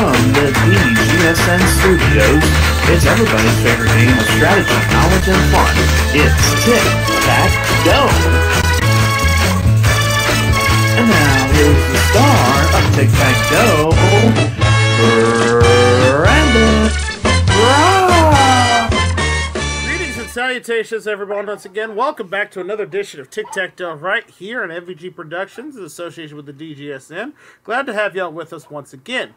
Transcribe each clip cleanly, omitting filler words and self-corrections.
From the DGSN studios, it's everybody's favorite game of strategy, knowledge, and fun. It's Tic Tac Dough. And now here's the star of Tic Tac Dough, Brandon. Greetings and salutations, everyone. Once again, welcome back to another edition of Tic Tac Dough right here on MVG Productions in association with the DGSN. Glad to have y'all with us once again.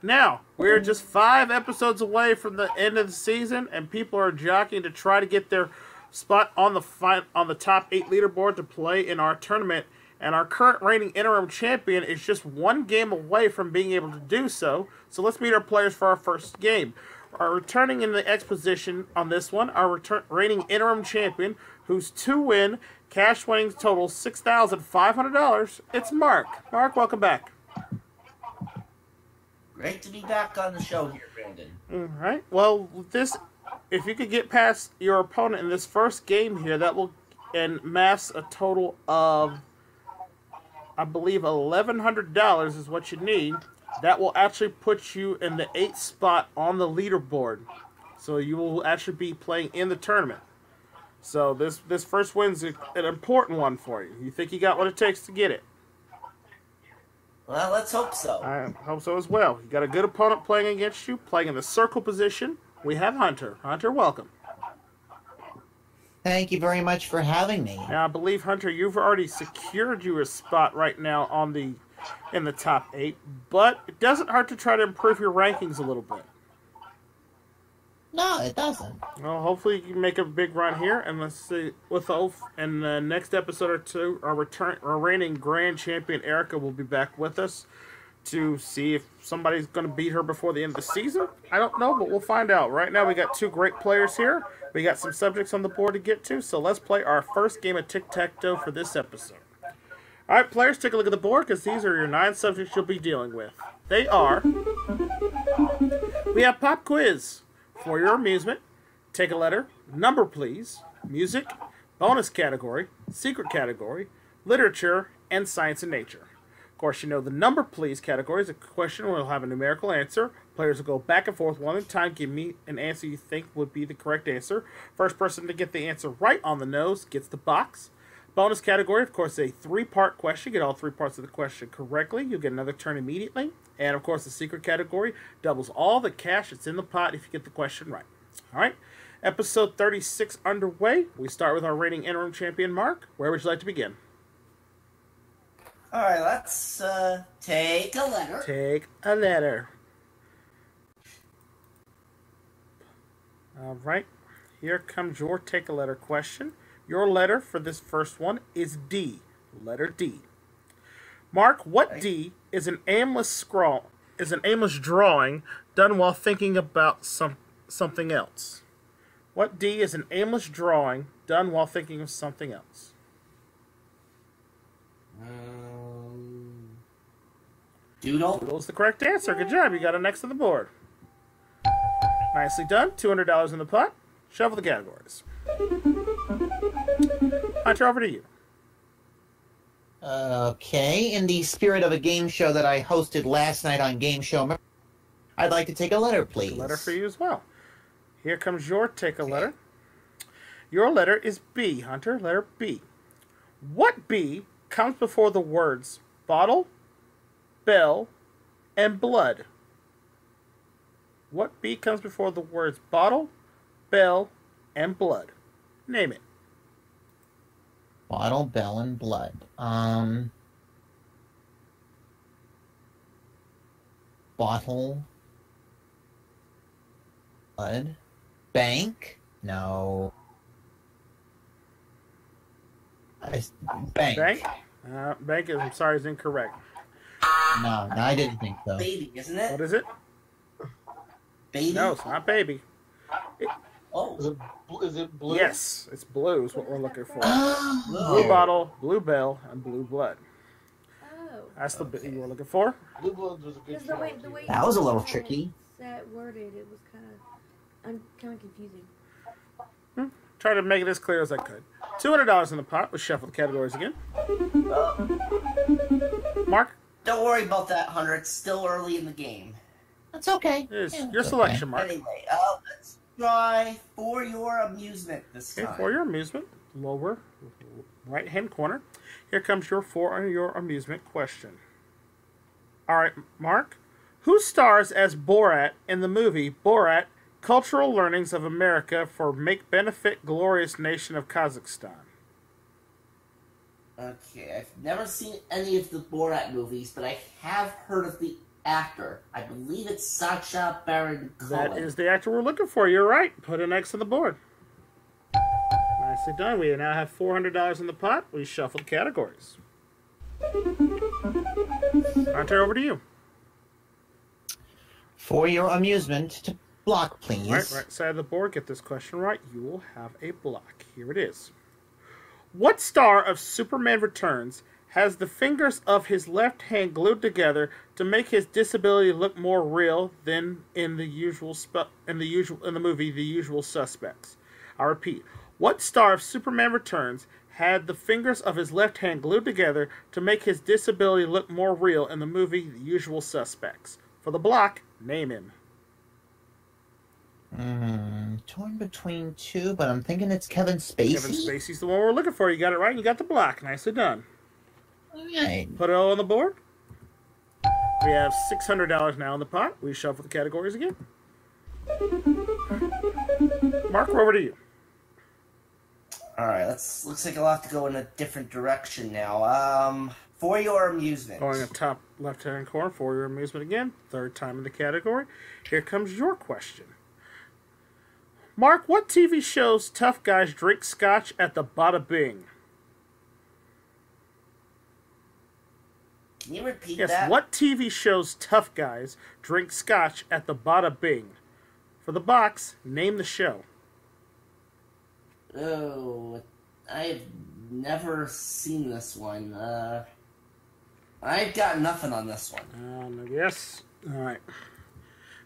Now, we're just 5 episodes away from the end of the season, and people are jockeying to try to get their spot on the top 8 leaderboard to play in our tournament. And our current reigning interim champion is just 1 game away from being able to do so. So let's meet our players for our first game. Our returning in the X position on this one, our reigning interim champion, whose 2-win cash winnings total $6,500. It's Mark. Mark, welcome back. Great to be back on the show here, Brandon. All right. Well, if you could get past your opponent in this first game here, that will amass a total of, I believe, $1,100 is what you need. That will actually put you in the 8th spot on the leaderboard. So you will actually be playing in the tournament. So this first win's an important one for you. You think you got what it takes to get it? Well, let's hope so. I hope so as well. You got a good opponent playing against you, playing in the circle position. We have Hunter. Hunter, welcome. Thank you very much for having me. Now, I believe, Hunter, you've already secured you a spot right now in the top 8, but it doesn't hurt to try to improve your rankings a little bit. No, it doesn't. Well, hopefully you can make a big run here, and let's see, in the next episode or two, our reigning grand champion Erica will be back with us to see if somebody's going to beat her before the end of the season. I don't know, but we'll find out. Right now we got 2 great players here. We got some subjects on the board to get to, so let's play our first game of Tic-Tac-Dough for this episode. All right, players, take a look at the board, because these are your 9 subjects you'll be dealing with. They are... We have Pop Quiz. For your amusement, take a letter, number please, music, bonus category, secret category, literature, and science and nature. Of course, you know the number please category is a question where we'll have a numerical answer. Players will go back and forth one at a time. Give me an answer you think would be the correct answer. First person to get the answer right on the nose gets the box. Bonus category, of course, a 3-part question. Get all 3 parts of the question correctly. You'll get another turn immediately. And, of course, the secret category doubles all the cash that's in the pot if you get the question right. All right. Episode 36 underway. We start with our reigning interim champion, Mark. Where would you like to begin? All right, let's take a letter. Take a letter. All right. Here comes your take a letter question. Your letter for this first one is D. Letter D. Mark, what D is an aimless drawing done while thinking about something else? What D is an aimless drawing done while thinking of something else? Doodle. Doodle is the correct answer. Good job. You got it next on the board. Nicely done. $200 in the pot. Shuffle the categories. Hunter, over to you. Okay, in the spirit of a game show that I hosted last night on Game Show, I'd like to take a letter, please. Take a letter for you as well. Here comes your take a letter. Your letter is B, Hunter. Letter B. What B comes before the words bottle, bell, and blood? What B comes before the words bottle, bell, and blood? Name it. Bottle, bell, and blood. Bottle, blood, bank? No. Bank. Bank? Bank is, I'm sorry, is incorrect. No, I didn't think so. Baby, isn't it? What is it? Baby? No, it's not baby. Oh. Is it blue? Yes, it's blue is what we're looking for. Oh. Blue bottle, blue bell, and blue blood. Oh. That's the bit you were looking for. Blue blood was a good The way That was a little you tricky. That worded, it was kind of confusing. Try to make it as clear as I could. $200 in the pot. Let's shuffle the categories again. Mark? Don't worry about that, Hunter. It's still early in the game. That's okay. It is Yeah, your that's selection, okay. Mark. Anyway, let's try For Your Amusement this Okay, time. for your amusement, lower right-hand corner. Here comes your for your amusement question. All right, Mark. Who stars as Borat in the movie Borat: Cultural Learnings of America for Make Benefit Glorious Nation of Kazakhstan? Okay, I've never seen any of the Borat movies, but I have heard of the actor. I believe it's Sacha Baron Cohen. That is the actor we're looking for. You're right. Put an X on the board. Nicely done. We now have $400 in the pot. We shuffle the categories. I'll turn over to you. For your amusement, to block, please. Right side of the board. Get this question right. You will have a block. Here it is. What star of Superman Returns has the fingers of his left hand glued together to make his disability look more real than in the movie The Usual Suspects? I repeat. What star of Superman Returns had the fingers of his left hand glued together to make his disability look more real in the movie The Usual Suspects? For the block, name him. Torn between two, but I'm thinking it's Kevin Spacey. Kevin Spacey's the one we're looking for. You got it right. You got the block. Nicely done. All right. Put it all on the board. We have $600 now in the pot. We shuffle the categories again. Mark, we're over to you. Alright, looks like I'll have to go in a different direction now. For Your Amusement. Going up top left-hand corner for your amusement again. Third time in the category. Here comes your question. Mark, what TV shows tough guys drink scotch at the Bada Bing? Can you repeat Yes, that? what TV shows tough guys drink scotch at the Bada Bing? For the box, name the show. Oh, I've never seen this one. I've got nothing on this one. Yes. All right.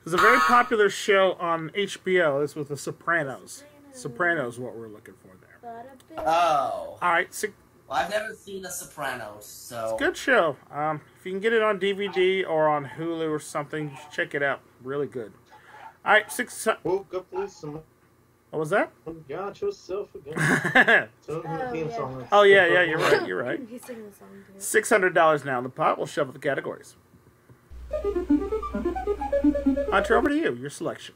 There's a very popular show on HBO. This was The Sopranos. Sopranos, what we're looking for there. Oh. All right. Well, I've never seen The Sopranos, so... Good show. If you can get it on DVD or on Hulu or something, check it out. Really good. All right. Woke up with some. What was that? Got yourself again. Oh, yeah, you're right. You're right. He's singing the song too. $600 now in the pot. We'll shuffle the categories. Hunter, over to you. Your selection.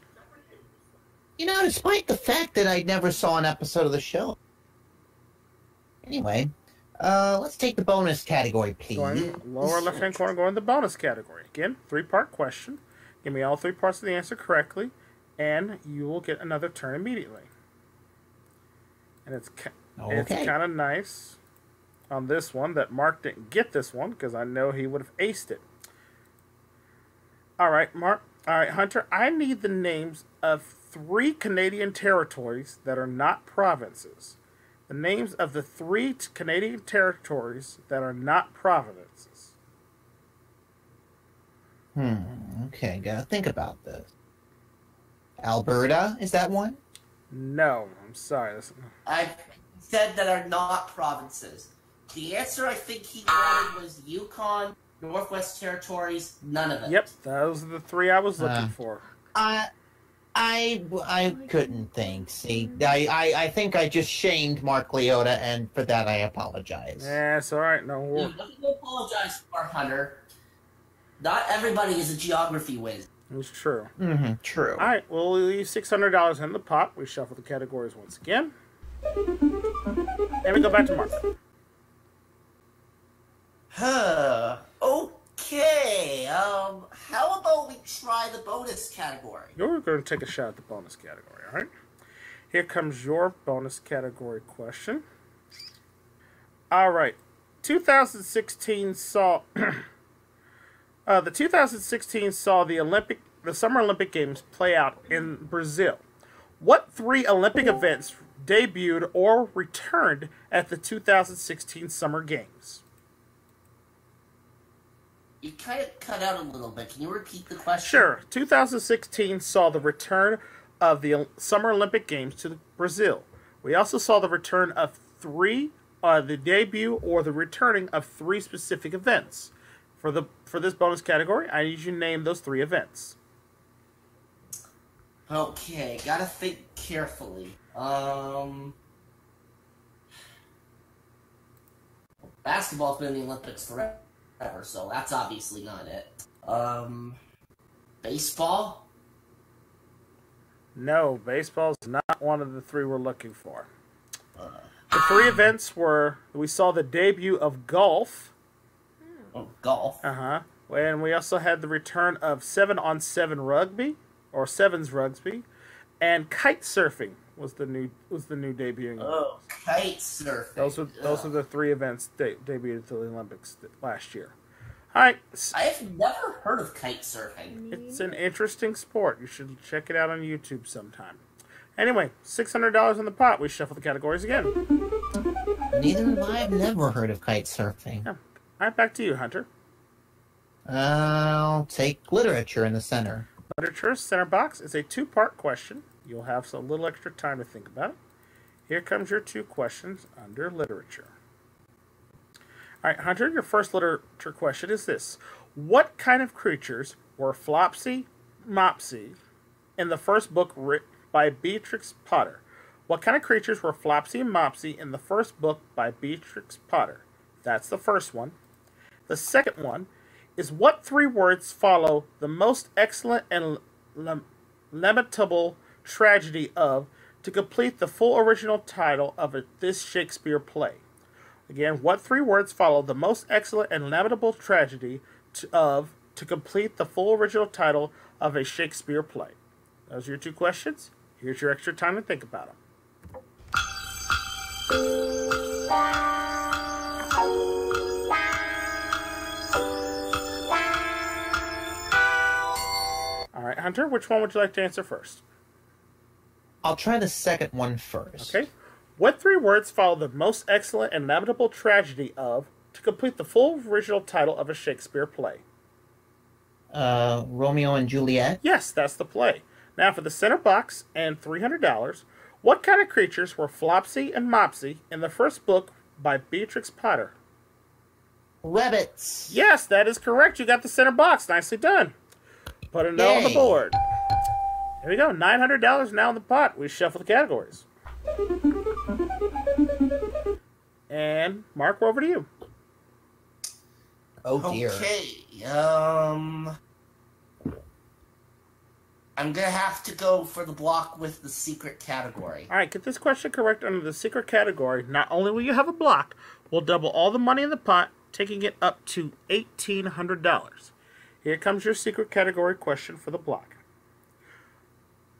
You know, despite the fact that I never saw an episode of the show. Anyway, let's take the bonus category, please. Going lower left-hand corner, going to the bonus category. Again, three-part question. Give me all three parts of the answer correctly, and you will get another turn immediately. And it's kind of nice on this one that Mark didn't get this one, because I know he would have aced it. All right, Mark. All right, Hunter. I need the names of 3 Canadian territories that are not provinces. The names of the 3 Canadian territories that are not provinces. Okay, gotta think about this. Alberta, is that one? No, I'm sorry. I said that are not provinces. The answer I think he wanted was Yukon, Northwest Territories, none of it. Yep, those are the 3 I was looking for. I couldn't think. See, I think I just shamed Mark Leota, and for that I apologize. Yeah, it's all right. No, Dude, nothing to apologize for, Hunter. Not everybody is a geography whiz. it's true. True. All right, we'll leave $600 in the pot. We shuffle the categories once again. And we go back to Mark. Okay, how about we try the bonus category? You're going to take a shot at the bonus category, all right? Here comes your bonus category question. All right. 2016 saw... the 2016 saw the Summer Olympic Games play out in Brazil. What 3 Olympic events debuted or returned at the 2016 Summer Games? You kind of cut out a little bit. Can you repeat the question? Sure. 2016 saw the return of the Summer Olympic Games to Brazil. We also saw the return of the debut or the returning of 3 specific events. For this bonus category, I need you to name those 3 events. Okay, gotta think carefully. Basketball's been in the Olympics forever, so that's obviously not it. Baseball? No, baseball's not one of the three we're looking for. The three events were, we saw the debut of golf. Oh, golf. And we also had the return of 7-on-7 rugby, or sevens rugby, and kite surfing was the new debuting. Oh, kite surfing. Those are the three events that debuted at the Olympics last year. All right. I have never heard of kite surfing. It's an interesting sport. You should check it out on YouTube sometime. Anyway, $600 in the pot. We shuffle the categories again. Neither have I. I've never heard of kite surfing. Yeah. All right, back to you, Hunter. I'll take literature in the center. Literature center box is a two-part question. You'll have a little extra time to think about it. Here comes your two questions under literature. All right, Hunter, your first literature question is this. What kind of creatures were Flopsy, Mopsy in the first book written by Beatrix Potter? What kind of creatures were Flopsy and Mopsy in the first book by Beatrix Potter? That's the first one. The second one is what three words follow the most excellent and lamentable tragedy of to complete the full original title of this Shakespeare play? Again, what three words follow the most excellent and lamentable tragedy to complete the full original title of a Shakespeare play? Those are your two questions. Here's your extra time to think about them. All right, Hunter, which one would you like to answer first? I'll try the second one first. Okay. What three words follow the most excellent and lamentable tragedy of to complete the full original title of a Shakespeare play? Romeo and Juliet? Yes, that's the play. Now for the center box and $300, what kind of creatures were Flopsy and Mopsy in the first book by Beatrix Potter? Rabbits. Yes, that is correct. You got the center box. Nicely done. Put a note on the board. Here we go. $900 now in the pot. We shuffle the categories. And Mark, we're over to you. Oh dear. Okay, I'm gonna have to go for the block with the secret category. All right, get this question correct under the secret category. Not only will you have a block, we'll double all the money in the pot, taking it up to $1,800. Here comes your secret category question for the block.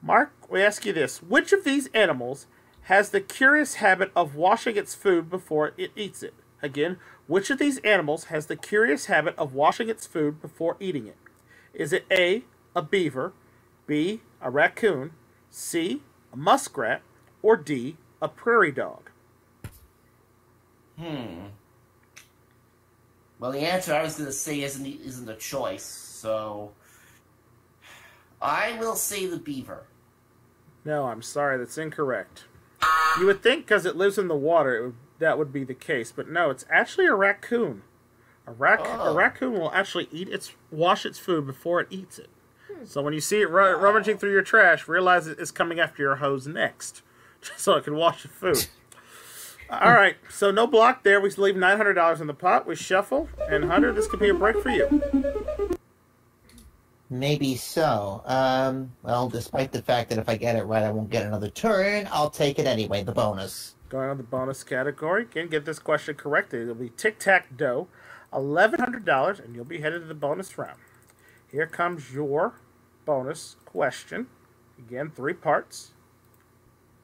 Mark, we ask you this. Which of these animals has the curious habit of washing its food before it eats it? Again, which of these animals has the curious habit of washing its food before eating it? Is it A, a beaver, B, a raccoon, C, a muskrat, or D, a prairie dog? Well, the answer I was going to say isn't a choice, so I will say the beaver. No, I'm sorry, that's incorrect. You would think because it lives in the water, that would be the case, but no, it's actually a raccoon. A raccoon will actually wash its food before it eats it. So when you see it rummaging through your trash, realize it's coming after your hose next, so it can wash your food. All right, so no block there. We leave $900 in the pot. We shuffle, and Hunter, this could be a break for you. Maybe so. Well, despite the fact that if I get it right, I won't get another turn, I'll take it anyway, the bonus. Going on the bonus category. Again, get this question correctly. It'll be Tic Tac Dough, $1,100, and you'll be headed to the bonus round. Here comes your bonus question. Again, 3 parts.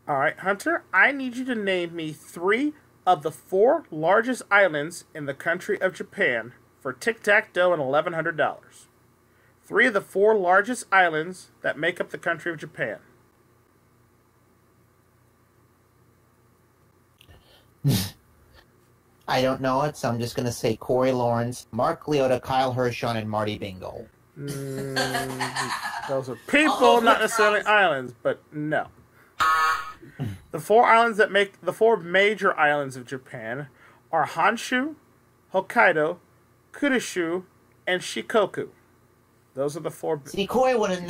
All right, Hunter, I need you to name me 3 of the 4 largest islands in the country of Japan for Tic Tac Dough and $1,100. 3 of the 4 largest islands that make up the country of Japan. I don't know it, so I'm just going to say Corey Lawrence, Mark Leota, Kyle Hershon, and Marty Bingle. Those are people, not necessarily islands, but no. The 4 islands that make the 4 major islands of Japan are Honshu, Hokkaido, Kyushu, and Shikoku. Those are the four. See, Coy would have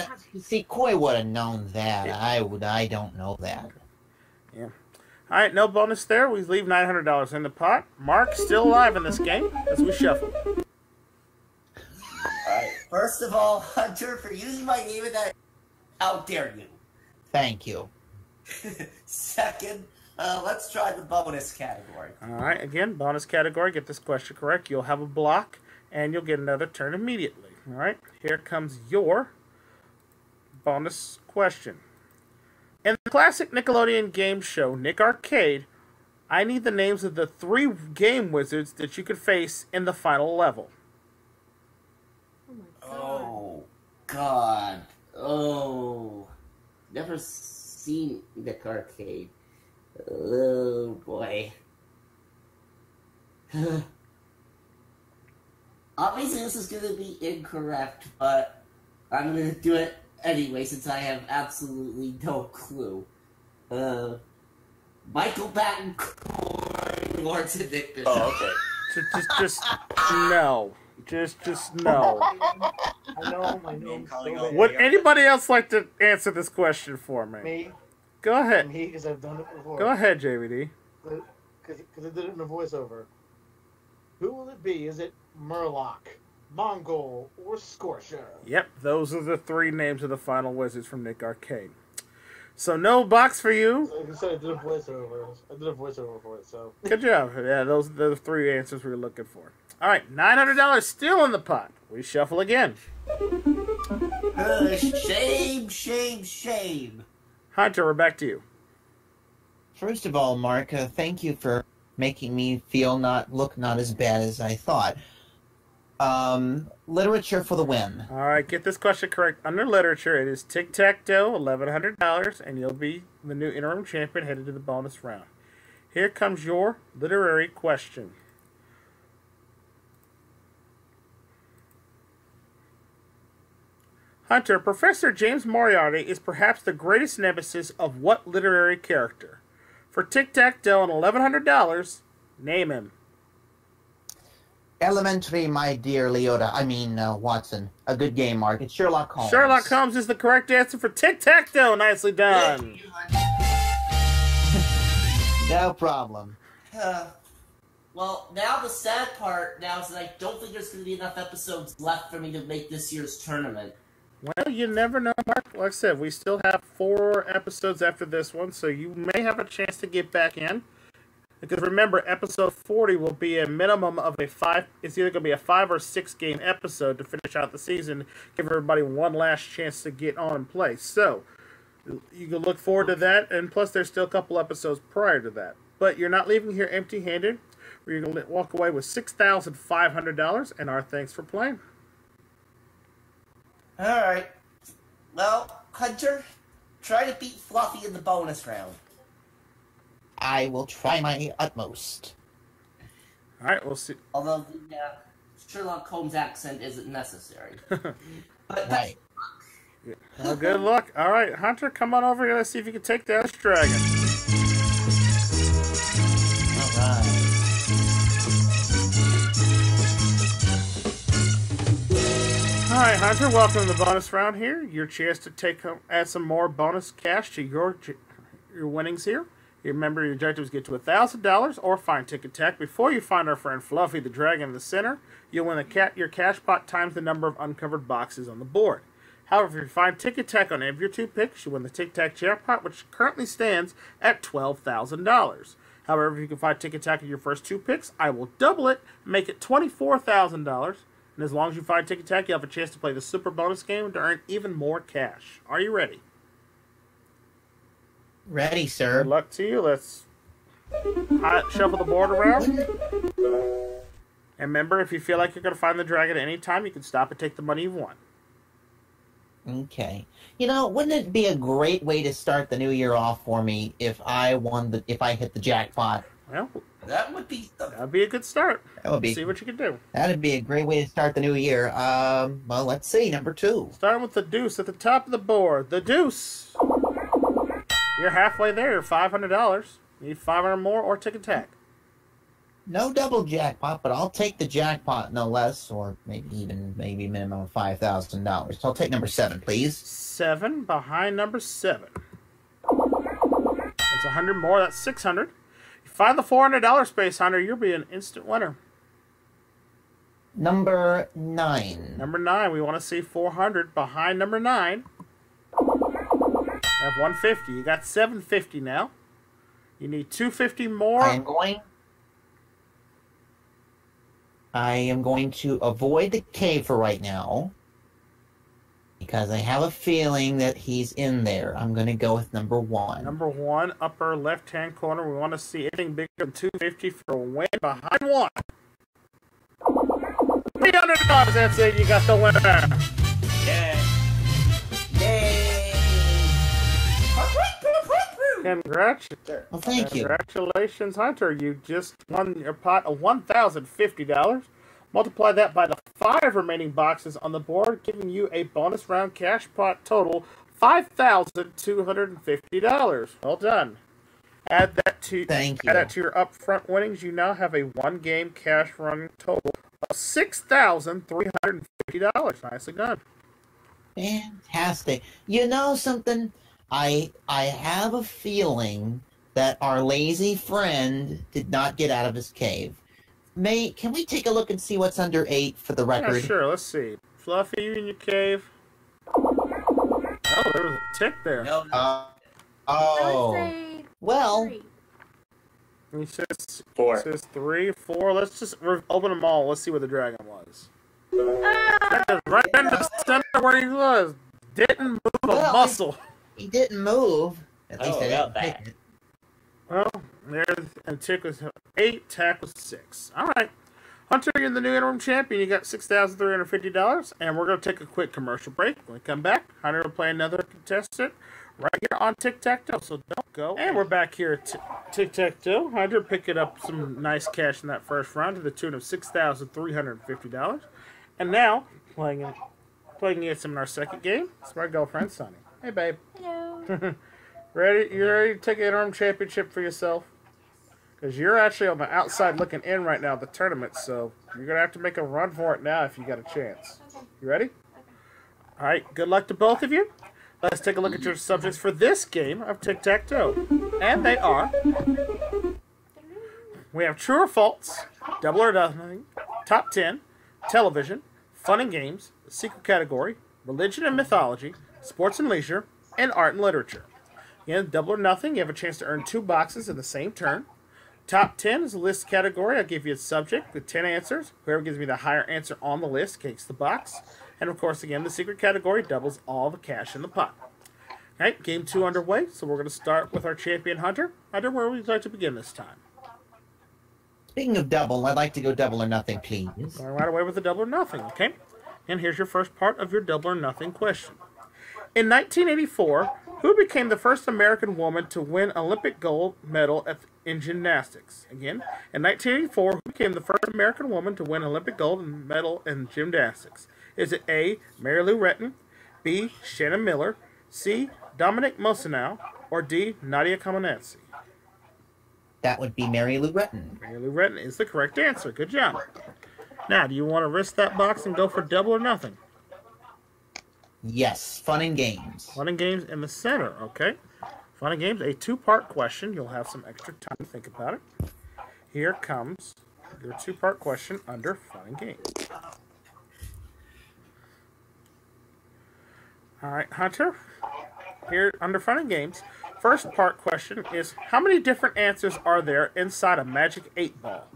known that. Yeah. I don't know that. Yeah. All right, no bonus there. We leave $900 in the pot. Mark still alive in this game as we shuffle. Alright, first of all, Hunter, for using my name in that, how dare you? Thank you. Second, let's try the bonus category. All right, again, bonus category. Get this question correct. You'll have a block, and you'll get another turn immediately. All right, here comes your bonus question. In the classic Nickelodeon game show, Nick Arcade, I need the names of the 3 game wizards that you could face in the final level. Oh my god. Oh, God. Oh. Never seen Nick Arcade. Oh, boy. Obviously, this is going to be incorrect, but I'm going to do it anyway since I have absolutely no clue. Michael Battencourt, Lawrence and Nick Bishop. Oh, okay. Just no. Just no. I know my name's so bad. Would anybody else like to answer this question for me? Me? Go ahead. Me, because I've done it before. Go ahead, JVD. Because I did it in a voiceover. Who will it be? Is it Murloc, Mongol, or Scorcher? Yep, those are the 3 names of the final wizards from Nick Arcade. So no box for you. Like I said, I did a voiceover. I did a voiceover for it, so. Good job. Yeah, those are the 3 answers we were looking for. All right, $900 still in the pot. We shuffle again. Shame, shame, shame. Hunter, we're back to you. First of all, Mark, thank you for making me look not as bad as I thought. Literature for the win. All right, get this question correct. Under literature, it is Tic Tac Dough, $1,100, and you'll be the new interim champion headed to the bonus round. Here comes your literary question. Hunter, Professor James Moriarty is perhaps the greatest nemesis of what literary character? For Tic Tac Dough and $1,100, name him. Elementary, my dear Watson. A good game, Mark. It's Sherlock Holmes. Sherlock Holmes is the correct answer for Tic Tac Dough. Nicely done. No problem. Well, now the sad part now is that I don't think there's going to be enough episodes left for me to make this year's tournament. Well, you never know, Mark. Like I said, we still have 4 episodes after this one, so you may have a chance to get back in. Because remember, episode 40 will be a minimum of a 5. It's either going to be a 5 or 6 game episode to finish out the season, give everybody one last chance to get on and play. So you can look forward to that, and plus there's still a couple episodes prior to that. But you're not leaving here empty-handed. You're going to walk away with $6,500, and our thanks for playing. Alright. Well, Hunter, try to beat Fluffy in the bonus round. I will try my utmost. All right, we'll see. Although the Sherlock Holmes accent isn't necessary. But Right. Well, good luck. All right, Hunter, come on over here. Let's see if you can take down this dragon. All right. All right, Hunter, welcome to the bonus round here. Your chance to add some more bonus cash to your winnings here. Remember, your objectives get to $1,000 or find Tic Tac. Before you find our friend Fluffy, the dragon in the center, you'll win your cash pot times the number of uncovered boxes on the board. However, if you find Tic Tac on any of your 2 picks, you win the Tic Tac jackpot, which currently stands at $12,000. However, if you can find Tic Tac in your first 2 picks, I will double it, make it $24,000. And as long as you find Tic Tac, you'll have a chance to play the super bonus game to earn even more cash. Are you ready? Ready, sir. Good luck to you. Let's shuffle the board around. And remember, if you feel like you're going to find the dragon at any time, you can stop and take the money you've won. Okay. You know, wouldn't it be a great way to start the new year off for me if I hit the jackpot? Well, that'd be a good start. That would be. See what you can do. That'd be a great way to start the new year. Well, let's see. Number 2. Starting with the deuce at the top of the board. The deuce. You're halfway there. You're $500. You need 500 more or Tic Tac. No double jackpot, but I'll take the jackpot no less, or maybe minimum of $5,000. So I'll take number 7, please. 7 behind number 7. That's 100 more. That's 600. You find the $400 space, Hunter. You'll be an instant winner. Number 9. Number 9. We want to see 400 behind number 9. I have 150. You got 750 now. You need 250 more. I am going to avoid the cave for right now because I have a feeling that he's in there. I'm going to go with number 1. Number 1, upper left-hand corner. We want to see anything bigger than 250 for a win behind 1. $300. That's it. You got the winner. Yay! Well, thank you. Congratulations, Hunter. You just won your pot of $1,050. Multiply that by the 5 remaining boxes on the board, giving you a bonus round cash pot total $5,250. Well done. Add that to your upfront winnings. You now have a 1-game cash run total of $6,350. Nicely done. Fantastic. You know something? I have a feeling that our lazy friend did not get out of his cave. Can we take a look and see what's under 8 for the record? Yeah, sure. Let's see. Fluffy, you in your cave? Oh, there was a tick there. Well. He says 4. It says 3, 4. Let's just open them all. Let's see where the dragon was. Right in the center where he was. Didn't move a muscle. He didn't move. At least I didn't pick it. Well, and tick was 8, tack was 6. All right. Hunter, you're the new interim champion. You got $6,350, and we're going to take a quick commercial break. When we come back, Hunter will play another contestant right here on Tic Tac Dough, so don't go. And we're back here at Tic Tac Dough. Hunter picking up some nice cash in that first round to the tune of $6,350. And now, playing against him in our second game, it's my girlfriend, Sunny. Hey, babe. Hello. Ready? You ready to take an interim championship for yourself? Because you're actually on the outside looking in right now of the tournament, so you're going to have to make a run for it now if you got a chance. Okay. You ready? Okay. All right. Good luck to both of you. Let's take a look at your subjects for this game of Tic Tac Dough. And they are... We have True or False, Double or Nothing, Top 10, Television, Fun and Games, the Secret Category, Religion and Mythology, Sports and Leisure, and Art and Literature. Again, Double or Nothing, you have a chance to earn 2 boxes in the same turn. Top 10 is a list category. I'll give you a subject with 10 answers. Whoever gives me the higher answer on the list takes the box. And, of course, again, the secret category doubles all the cash in the pot. All right, game 2 underway. So we're going to start with our champion, Hunter. Hunter, where would you like to begin this time? Speaking of double, I'd like to go double or nothing, please. Going right away with the double or nothing, okay? And here's your first part of your double or nothing question. In 1984, who became the first American woman to win Olympic gold medal in gymnastics? Again, in 1984, who became the first American woman to win Olympic gold medal in gymnastics? Is it A, Mary Lou Retton, B, Shannon Miller, C, Dominic Mosenow, or D, Nadia Comaneci? That would be Mary Lou Retton. Mary Lou Retton is the correct answer. Good job. Now, do you want to risk that box and go for double or nothing? Yes, fun and games. Fun and games in the center, okay? Fun and games, a 2-part question. You'll have some extra time to think about it. Here comes your 2-part question under fun and games. All right, Hunter, here under fun and games, first part question is, how many different answers are there inside a magic 8-ball?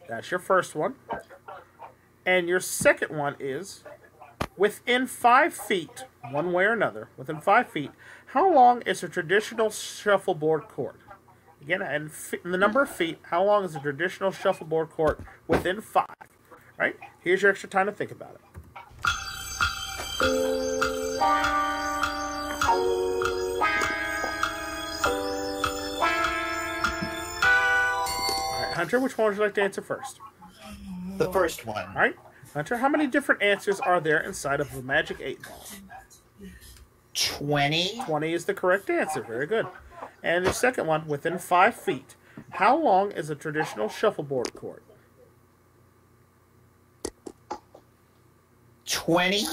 That's your first one. And your second one is, within 5 feet, one way or another, within 5 feet, how long is a traditional shuffleboard court? Again, and the number of feet, how long is a traditional shuffleboard court within 5? Right? Here's your extra time to think about it. All right, Hunter, which one would you like to answer first? The first one. All right. Hunter, how many different answers are there inside of the magic 8-ball? 20. 20 is the correct answer. Very good. And the second one, within 5 feet. How long is a traditional shuffleboard court? 20?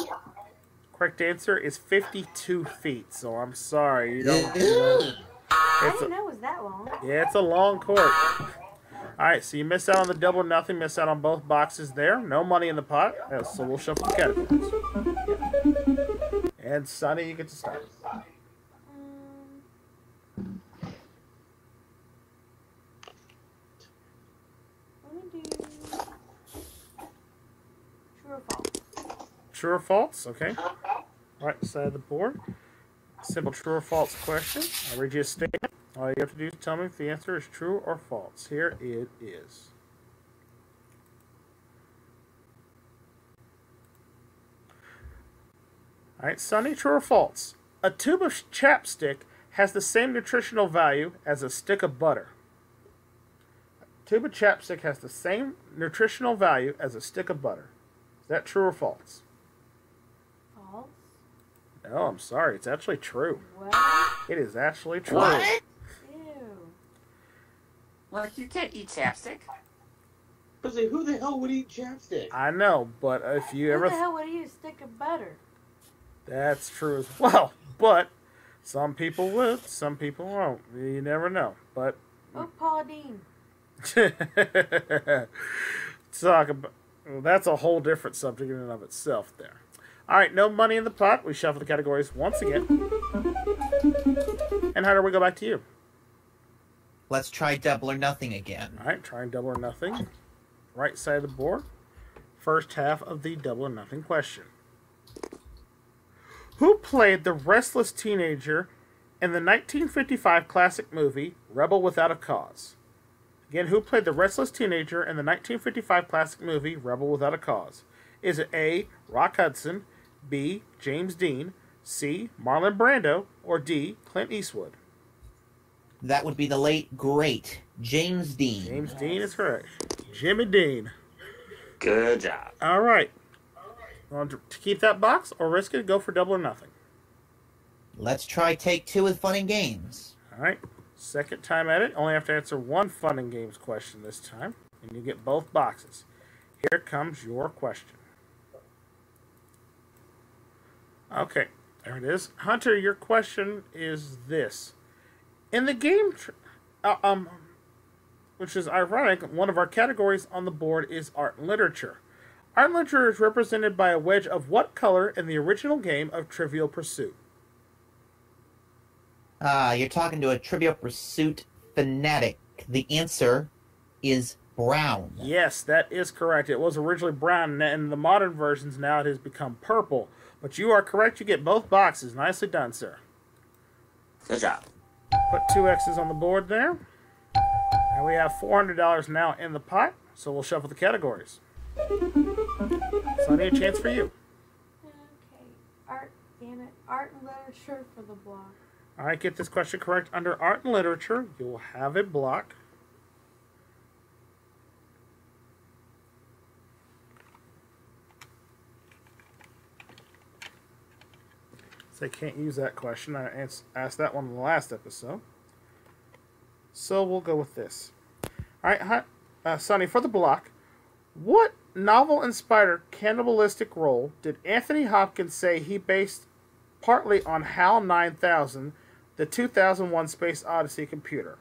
Correct answer is 52 feet. So I'm sorry, you don't. Ugh. I It's didn't know it was that long. Yeah, it's a long court. Alright, so you miss out on the double or nothing, miss out on both boxes there. No money in the pot, so we'll shuffle the categories. And Sonny, you get to start. Let me do true or false. True or false? Okay. Right side of the board. Simple true or false question. I'll read you a statement. All you have to do is tell me if the answer is true or false. Here it is. Alright, Sonny, true or false? A tube of chapstick has the same nutritional value as a stick of butter. A tube of chapstick has the same nutritional value as a stick of butter. Is that true or false? False. No, I'm sorry. It's actually true. What? It is actually true. What? Ew. Well, you can't eat chapstick. But say, who the hell would eat chapstick? I know, but if you Who ever... the hell would eat a stick of butter? That's true as well. But some people would, some people won't. You never know. But... Oh, Paula Dean. Talk about... Well, that's a whole different subject in and of itself there. Alright, no money in the pot. We shuffle the categories once again. And how do we go back to you? Let's try double or nothing again. Alright, trying double or nothing. Right side of the board. First half of the double or nothing question. Who played the restless teenager in the 1955 classic movie Rebel Without a Cause? Again, who played the restless teenager in the 1955 classic movie Rebel Without a Cause? Is it A, Rock Hudson, B, James Dean, C, Marlon Brando, or D, Clint Eastwood? That would be the late, great James Dean. James Dean is correct. Jimmy Dean. Good job. All right. Want to keep that box or risk it? Go for double or nothing. Let's try take two with fun and games. All right. Second time at it. Only have to answer one fun and games question this time. And you get both boxes. Here comes your question. Okay. There it is. Hunter, your question is this. In the game... which is ironic, one of our categories on the board is art and literature. Art and literature is represented by a wedge of what color in the original game of Trivial Pursuit? You're talking to a Trivial Pursuit fanatic. The answer is brown. Yes, that is correct. It was originally brown, and in the modern versions now it has become purple. But you are correct. You get both boxes. Nicely done, sir. Good job. Put 2 X's on the board there. And we have $400 now in the pot, so we'll shuffle the categories. So I need a chance for you. Okay. Art, damn it. Art and literature for the block. All right, get this question correct. Under art and literature, you will have a block. So I can't use that question. I asked that one in the last episode. So we'll go with this. All right, Sonny, for the block, what novel-inspired cannibalistic role did Anthony Hopkins say he based partly on HAL 9000, the 2001 Space Odyssey computer?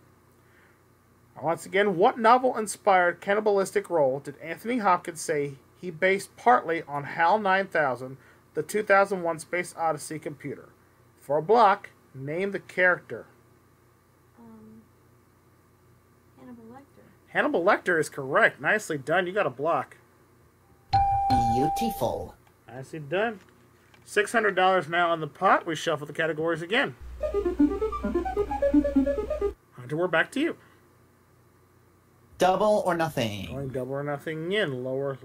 Once again, what novel-inspired cannibalistic role did Anthony Hopkins say he based partly on HAL 9000, the 2001 Space Odyssey computer? For a block, name the character. Hannibal Lecter. Hannibal Lecter is correct. Nicely done. You got a block. Beautiful. Nicely done. $600 now in the pot. We shuffle the categories again. Hunter, we're back to you. Double or nothing. Going double or nothing in. Lower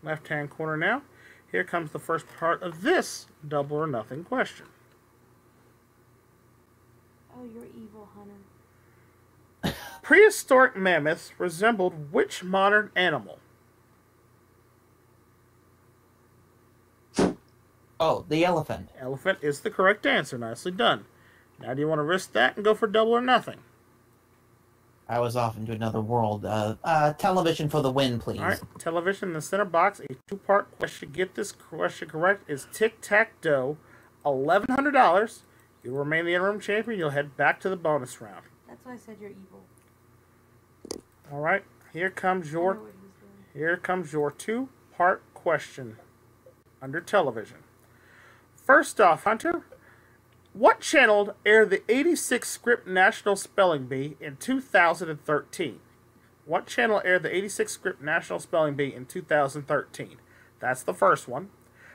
left-hand corner now. Here comes the first part of this double or nothing question. Oh, you're evil, Hunter. Prehistoric mammoths resembled which modern animal? Oh, the elephant. Elephant is the correct answer. Nicely done. Now do you want to risk that and go for double or nothing? I was off into another world. Television for the win, please. All right, television in the center box. A two-part question. Get this question correct. Is Tic Tac Dough $1,100? You remain the interim champion. You'll head back to the bonus round. That's why I said you're evil. All right, here comes your two-part question under television. First off, Hunter, what channel aired the 86 script National Spelling Bee in 2013? What channel aired the 86 script National Spelling Bee in 2013? That's the first one.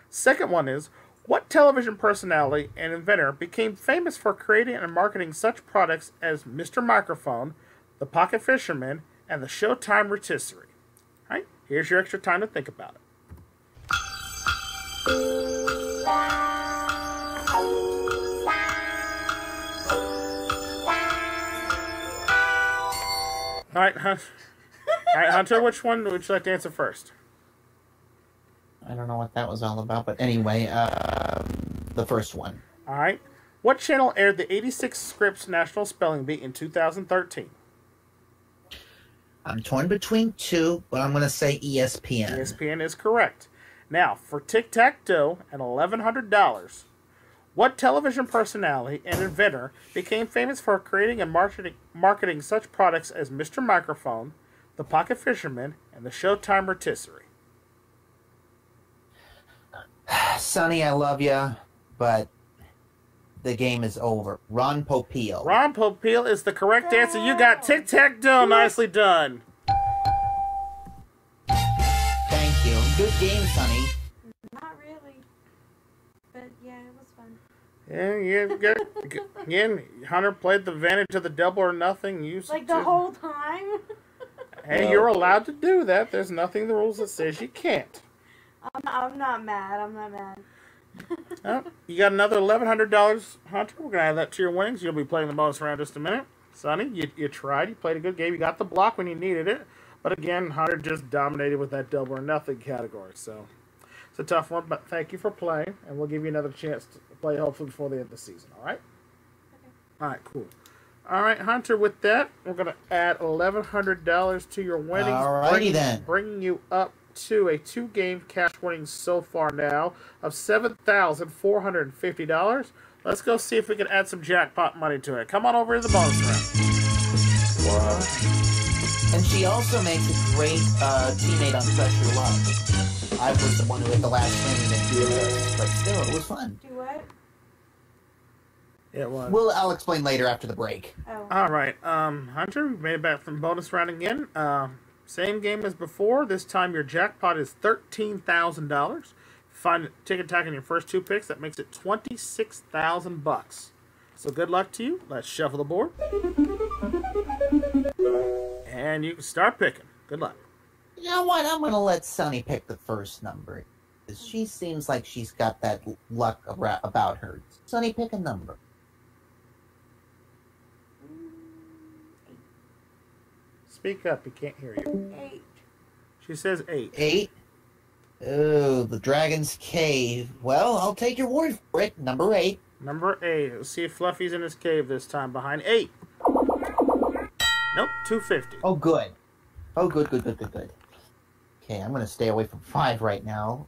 Second one is, what television personality and inventor became famous for creating and marketing such products as Mr. Microphone, the Pocket Fisherman, and the Showtime Rotisserie? All right, here's your extra time to think about it. All right, Hunter, which one would you like to answer first? I don't know what that was all about, but anyway, the first one. All right. What channel aired the 86 Scripts National Spelling Bee in 2013? I'm torn between two, but I'm going to say ESPN. ESPN is correct. Now, for Tic Tac Dough and $1,100, what television personality and inventor became famous for creating and marketing such products as Mr. Microphone, the Pocket Fisherman, and the Showtime Rotisserie? Sonny, I love you, but the game is over. Ron Popeil. Ron Popeil is the correct answer. You got Tic Tac Dough. Nicely done. Thank you. Good game, Sonny. Not really. But yeah, it was fun. Again, Hunter played the advantage of the double or nothing. Like the whole time? Hey, you're allowed to do that. There's nothing in the rules that says you can't. I'm not mad. I'm not mad. Well, you got another $1,100, Hunter. We're going to add that to your winnings. You'll be playing the bonus round in just a minute. Sonny, you tried. You played a good game. You got the block when you needed it. But again, Hunter just dominated with that double or nothing category. So it's a tough one, but thank you for playing. And we'll give you another chance to play hopefully before the end of the season. All right? Okay. All right, cool. All right, Hunter, with that, we're going to add $1,100 to your winnings. All righty then. Bringing you up to a two-game cash winnings so far now of $7,450. Let's go see if we can add some jackpot money to it. Come on over to the bonus round. Wow. And she also makes a great teammate on Pressure Love. I was the one who hit the last swing and did this, but still, it was fun. Do what? It was. Well, I'll explain later after the break. Oh. All right, Hunter, we made it back from bonus round again. Same game as before. This time your jackpot is $13,000. Find Tic Tac in your first two picks. That makes it $26,000. So good luck to you. Let's shuffle the board. And you can start picking. Good luck. You know what? I'm going to let Sunny pick the first number. She seems like she's got that luck about her. Sunny, pick a number. 8. Speak up. He can't hear you. 8. She says 8. 8? Oh, the Dragon's Cave. Well, I'll take your word for it. Number 8. Number 8. Let's see if Fluffy's in his cave this time. Behind 8. Nope, 250. Oh, good. Oh, good. Okay, I'm going to stay away from 5 right now.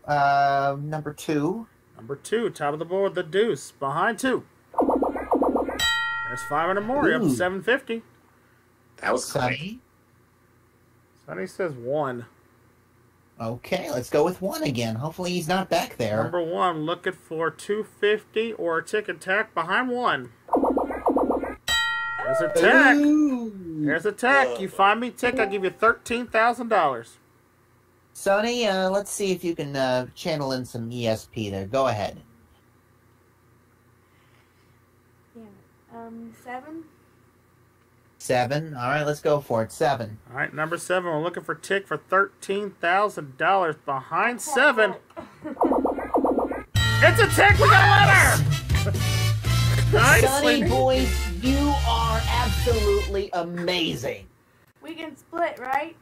Number 2. Number 2, top of the board, the deuce. Behind 2. There's 500 more. You're up to 750. That was great. Sunny. Sonny says 1. Okay, let's go with 1 again. Hopefully he's not back there. Number 1, looking for 250 or a Tic Tac behind 1. There's a tack. There's a tack. You find me, Tick, I'll give you $13,000. Sonny, let's see if you can channel in some ESP there. Go ahead. Damn it. 7. 7. All right, let's go for it. 7. All right, number 7, we're looking for Tick for $13,000 behind 7. It's a Tick. We got a letter. Sonny, boys, you are absolutely amazing. We can split, right?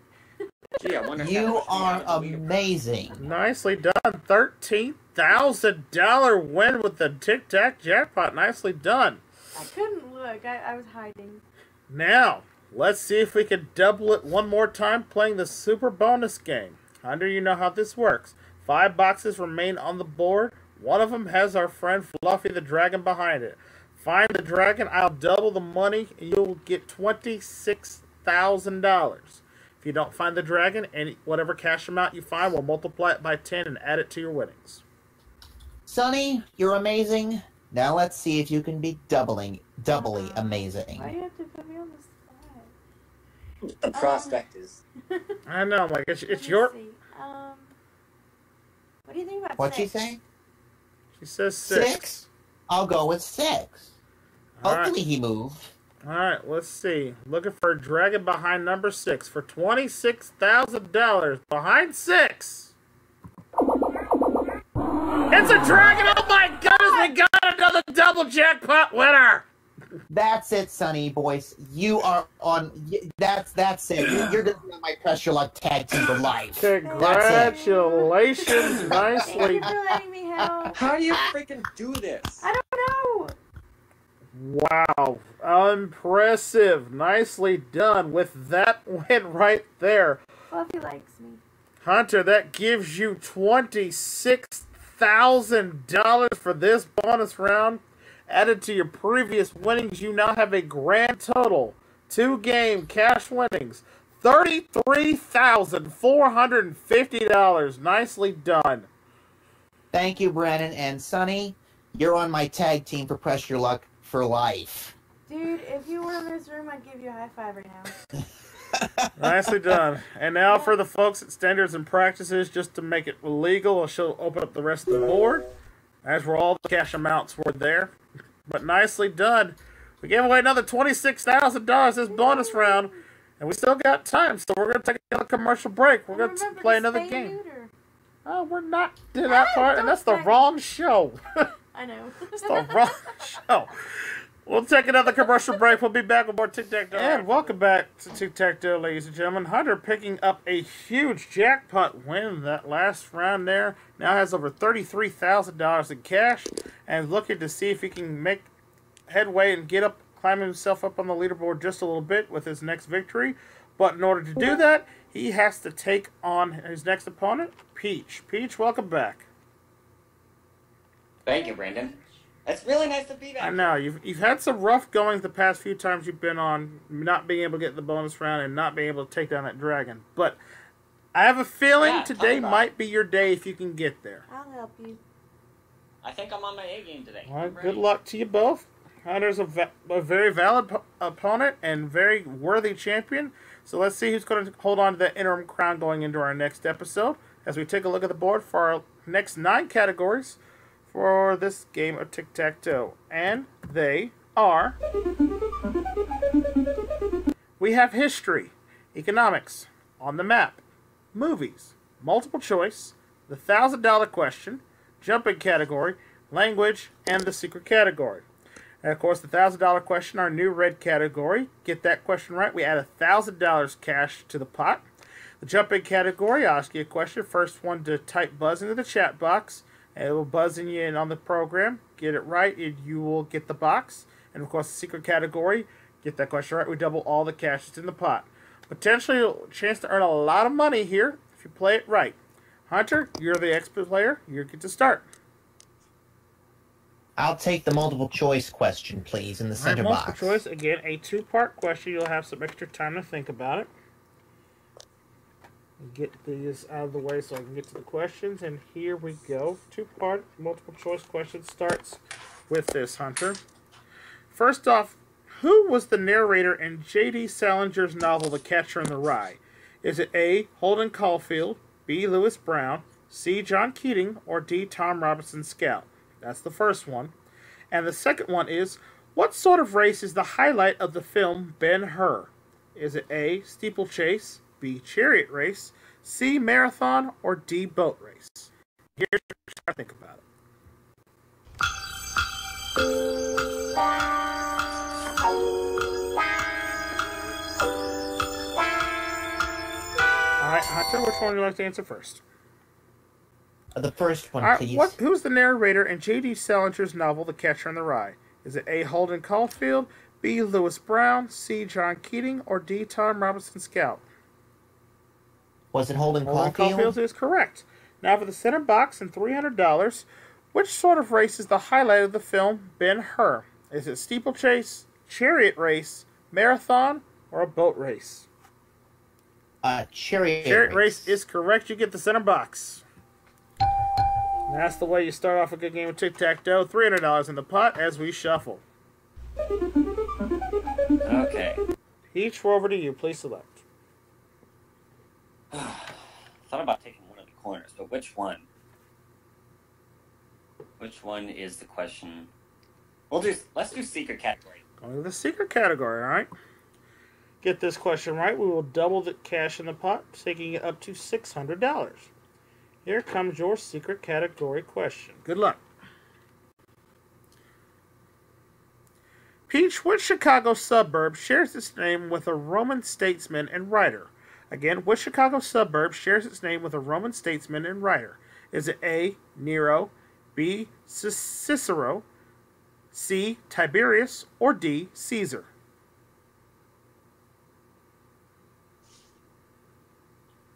Gee, I wonder if You that are was weird. amazing. Nicely done. $13,000 win with the Tic Tac jackpot. Nicely done. I couldn't look. I was hiding. Now, let's see if we can double it one more time playing the super bonus game. Hunter, you know how this works. 5 boxes remain on the board. One of them has our friend Fluffy the Dragon behind it. Find the dragon, I'll double the money, and you'll get $26,000. If you don't find the dragon, whatever cash amount you find, we'll multiply it by 10 and add it to your winnings. Sonny, you're amazing. Now let's see if you can be doubly amazing. Why do you have to put me on the spot? The prospect is. I know, I'm like, it's Let me your... see. What do you think about What'd she 6? say? She says 6. 6? I'll go with 6. Hopefully he moved. Alright, let's see. Looking for a dragon behind number 6 for $26,000. Behind 6. It's a dragon! Oh my goodness, we got another double jackpot winner! That's it, Sonny boys. You are on. That's it. You're gonna be on my Pressure Luck tag team for life. Congratulations, Thank nicely. you for letting me help. How do you freaking do this? I don't know. Wow, impressive. Nicely done with that win right there. Fluffy likes me. Hunter, that gives you $26,000 for this bonus round. Added to your previous winnings, you now have a grand total, 2-game cash winnings, $33,450. Nicely done. Thank you, Brandon and Sonny. You're on my tag team for Pressure Luck for life. Dude, if you were in this room, I'd give you a high five right now. Nicely done. And now for the folks at Standards and Practices, just to make it legal, she'll open up the rest of the board, as were all the cash amounts were there. But nicely done. We gave away another $26,000 this bonus round, and we still got time, so we're going to take another commercial break. We're going to play another game. Oh, we're not doing that part, and that's the wrong show. I know. It's the wrong show. We'll take another commercial break. We'll be back with more Tic Tac Dough. And welcome back to Tic Tac Dough, ladies and gentlemen. Hunter picking up a huge jackpot win that last round there. Now has over $33,000 in cash and looking to see if he can make headway and climb himself up on the leaderboard just a little bit with his next victory. But in order to do that, he has to take on his next opponent, Peach. Peach, welcome back. Thank you, Brandon. It's really nice to be back. I know. You've had some rough goings the past few times you've been on, not being able to get the bonus round and not being able to take down that dragon. But I have a feeling today might be your day if you can get there. I'll help you. I think I'm on my A game today. All right, good luck to you both. Hunter's a very valid opponent and very worthy champion. So let's see who's going to hold on to that interim crown going into our next episode as we take a look at the board for our next 9 categories for this game of Tic Tac Dough. And they are... We have history, economics, on the map, movies, multiple choice, the $1,000 question, jumping category, language, and the secret category. And of course, the $1,000 question, our new red category. Get that question right, we add $1,000 cash to the pot. The jumping category, I'll ask you a question. First one to type buzz into the chat box. It will buzz you in on the program. Get it right, and you will get the box. And of course, the secret category, get that question right, we double all the cash that's in the pot. Potentially a chance to earn a lot of money here if you play it right. Hunter, you're the expert player. You get to start. I'll take the multiple choice question, please, in the center box. Multiple choice, again, a 2-part question. You'll have some extra time to think about it. Get these out of the way so I can get to the questions. And here we go. 2-part multiple choice question starts with this, Hunter. First off, who was the narrator in J.D. Salinger's novel The Catcher in the Rye? Is it A, Holden Caulfield, B, Lewis Brown, C, John Keating, or D, Tom Robinson Scout? That's the first one. And the second one is, what sort of race is the highlight of the film Ben-Hur? Is it A, steeplechase, B, chariot race, C, marathon, or D, boat race? Here's your time to think about it. Alright, Hunter, which one would you like to answer first? The first one, Right, please. who's the narrator in J.D. Salinger's novel The Catcher in the Rye? Is it A, Holden Caulfield, B. Lewis Brown, C. John Keating, or D. Tom Robinson Scout? Was it Holden Holden Caulfield? Caulfield is correct. Now for the center box and $300, which sort of race is the highlight of the film Ben-Hur? Is it steeplechase, chariot race, marathon, or a boat race? Chariot race is correct. You get the center box. And that's the way you start off a good game of Tic Tac Dough. $300 in the pot as we shuffle. Okay. Peach, we're over to you. Please select. Thought about taking one of the corners, but which one? Which one is the question? Let's do secret category. Going to the secret category, all right? Get this question right, we will double the cash in the pot, taking it up to $600. Here comes your secret category question. Good luck. Peach, which Chicago suburb shares its name with a Roman statesman and writer? Again, which Chicago suburb shares its name with a Roman statesman and writer? Is it A, Nero, B, Cicero, C, Tiberius, or D, Caesar?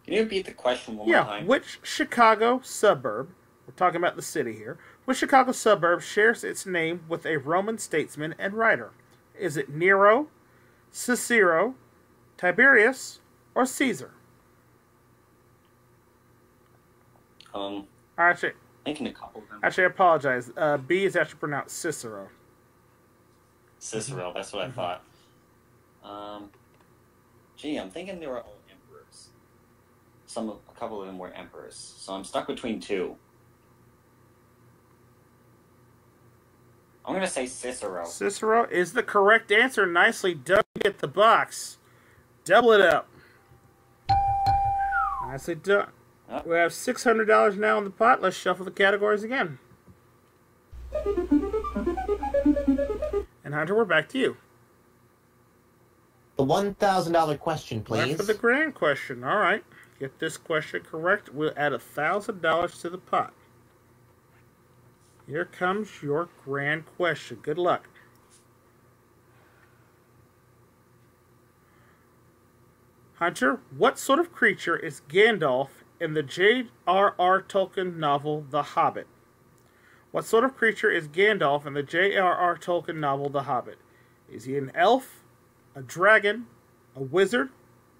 Can you repeat the question one more time? Which Chicago suburb, we're talking about the city here, which Chicago suburb shares its name with a Roman statesman and writer? Is it Nero, Cicero, Tiberius, or Caesar? Actually, thinking a couple of them. Actually, I apologize. B is actually pronounced Cicero. Cicero, that's what I thought. I'm thinking they were all emperors. A couple of them were emperors. So I'm stuck between two. I'm going to say Cicero. Cicero is the correct answer. Nicely done. Get the box. Double it up. Nicely done. Oh. We have $600 now in the pot. Let's shuffle the categories again. And Hunter, we're back to you. The $1,000 question, please. Time for the grand question. All right. Get this question correct, we'll add $1,000 to the pot. Here comes your grand question. Good luck. Hunter, what sort of creature is Gandalf in the J.R.R. Tolkien novel The Hobbit? What sort of creature is Gandalf in the J.R.R. Tolkien novel The Hobbit? Is he an elf, a dragon, a wizard,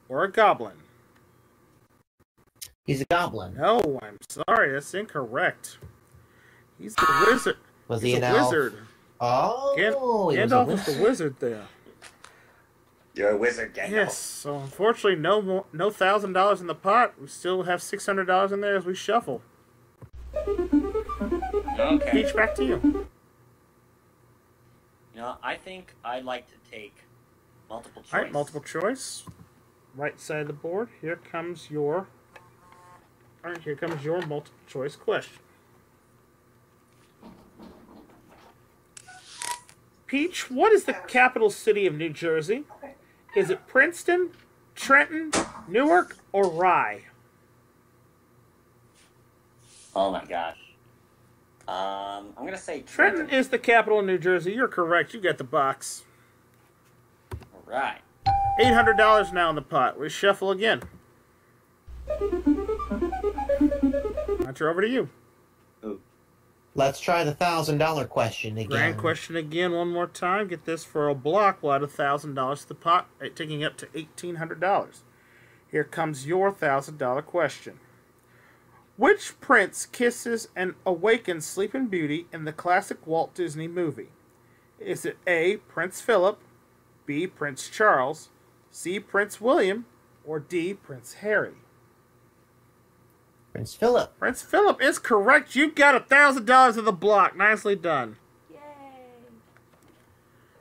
or a goblin? He's a goblin. No, I'm sorry, that's incorrect. He's the wizard. Was he He's an a elf? wizard. Oh, Gandalf was the wizard there. You're a wizard, Gandalf. Yes, so unfortunately, no $1,000 in the pot. We still have $600 in there as we shuffle. Okay. Peach, back to you. I think I'd like to take multiple choice. All right, multiple choice. Right side of the board. Here comes your multiple choice question. Peach, what is the capital city of New Jersey? Is it Princeton, Trenton, Newark, or Rye? Oh my gosh. I'm gonna say Trenton is the capital of New Jersey. You're correct. You got the box. All right. $800 now in the pot. We shuffle again. Hunter, over to you. Let's try the $1,000 question again. Grand question again one more time. Get this for a block. We'll add $1,000 to the pot, taking up to $1,800. Here comes your $1,000 question. Which prince kisses and awakens Sleeping Beauty in the classic Walt Disney movie? Is it A, Prince Philip, B, Prince Charles, C, Prince William, or D, Prince Harry? Prince Philip. Prince Philip is correct. You got $1,000 in the block. Nicely done. Yay.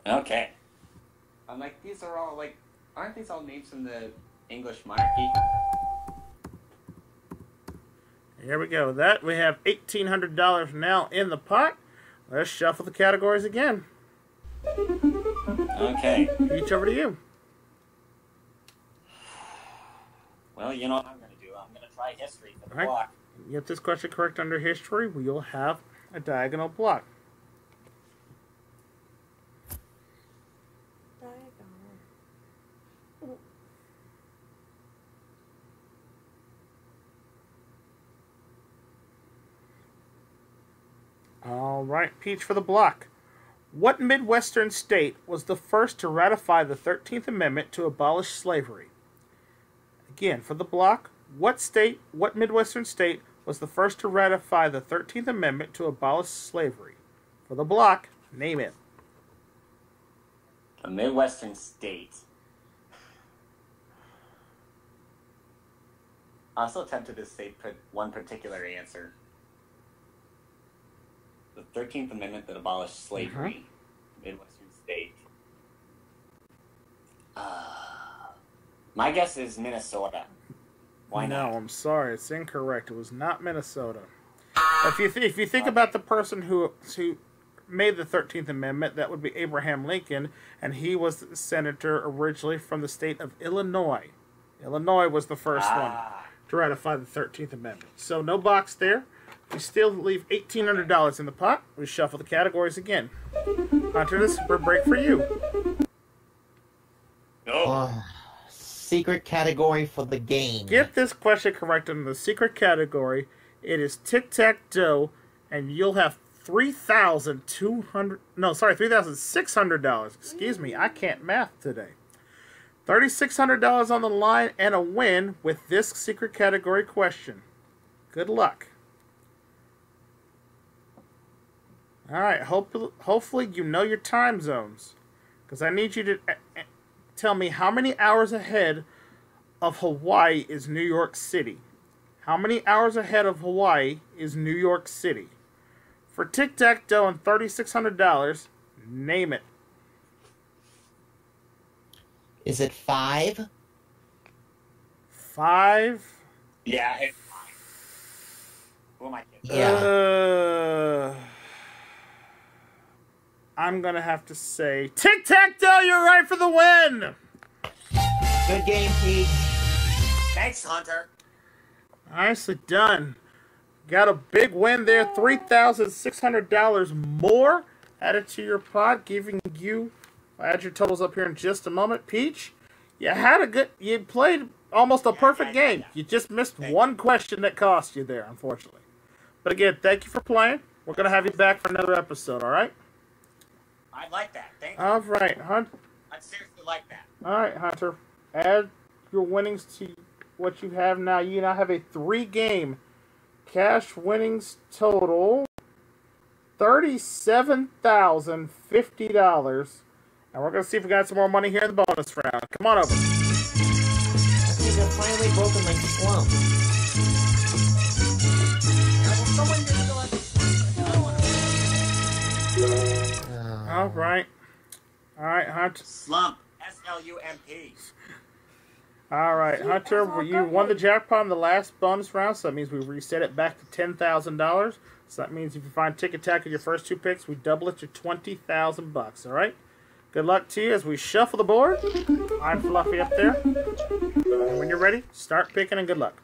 Okay. I'm like, these are all aren't these all names from the English monarchy? Here we go. That we have $1,800 now in the pot. Let's shuffle the categories again. Okay. Each over to you. Well, you know what I'm going to do? I'm going to try history for the All right. block. Get this question correct under history, we'll have a diagonal block. All right, Peach for the block. What Midwestern state was the first to ratify the 13th Amendment to abolish slavery? Again, for the block, what Midwestern state was the first to ratify the 13th Amendment to abolish slavery? For the block, name it. A Midwestern state. I'm also tempted to say one particular answer. The 13th Amendment that abolished slavery. Midwestern state. My guess is Minnesota. Why not? No, I'm sorry. It's incorrect. It was not Minnesota. If you think about the person who made the 13th Amendment, that would be Abraham Lincoln, and he was the senator originally from the state of Illinois. Illinois was the first one to ratify the 13th Amendment. So no box there. We still leave $1,800 in the pot. We shuffle the categories again. Hunter, this is a break for you. No. Secret category for the game. Get this question correct in the secret category. It is Tic Tac Dough, and you'll have $3,600. Excuse me, I can't math today. $3,600 on the line and a win with this secret category question. Good luck. All right, hopefully you know your time zones, because I need you to tell me how many hours ahead of Hawaii is New York City. How many hours ahead of Hawaii is New York City? For Tic Tac Dough and $3,600, name it. Is it 5? 5? Yeah, it's 5. Who am I kidding? Yeah. I'm going to have to say, Tic Tac Dough, you're right for the win! Good game, Pete. Thanks, Hunter. Nicely done. Got a big win there, $3,600 more added to your pot, giving you, I'll add your totals up here in just a moment. Peach, you played almost a perfect game. You just missed one question that cost you there, unfortunately. But again, thank you for playing. We're going to have you back for another episode, all right? I like that. Thank you. All right, Hunter. I seriously like that. All right, Hunter. Add your winnings to what you have now. You now have a 3-game cash winnings total, $37,050. And we're going to see if we got some more money here in the bonus round. Come on over. I think I've finally broken my slump. All right. All right, Hunter. Slump. S-L-U-M-P. All right, Hunter, you won the jackpot in the last bonus round, so that means we reset it back to $10,000. So that means if you find Tic Tac in your first 2 picks, we double it to $20,000. All right? Good luck to you as we shuffle the board. I'm Fluffy up there. And when you're ready, start picking and good luck.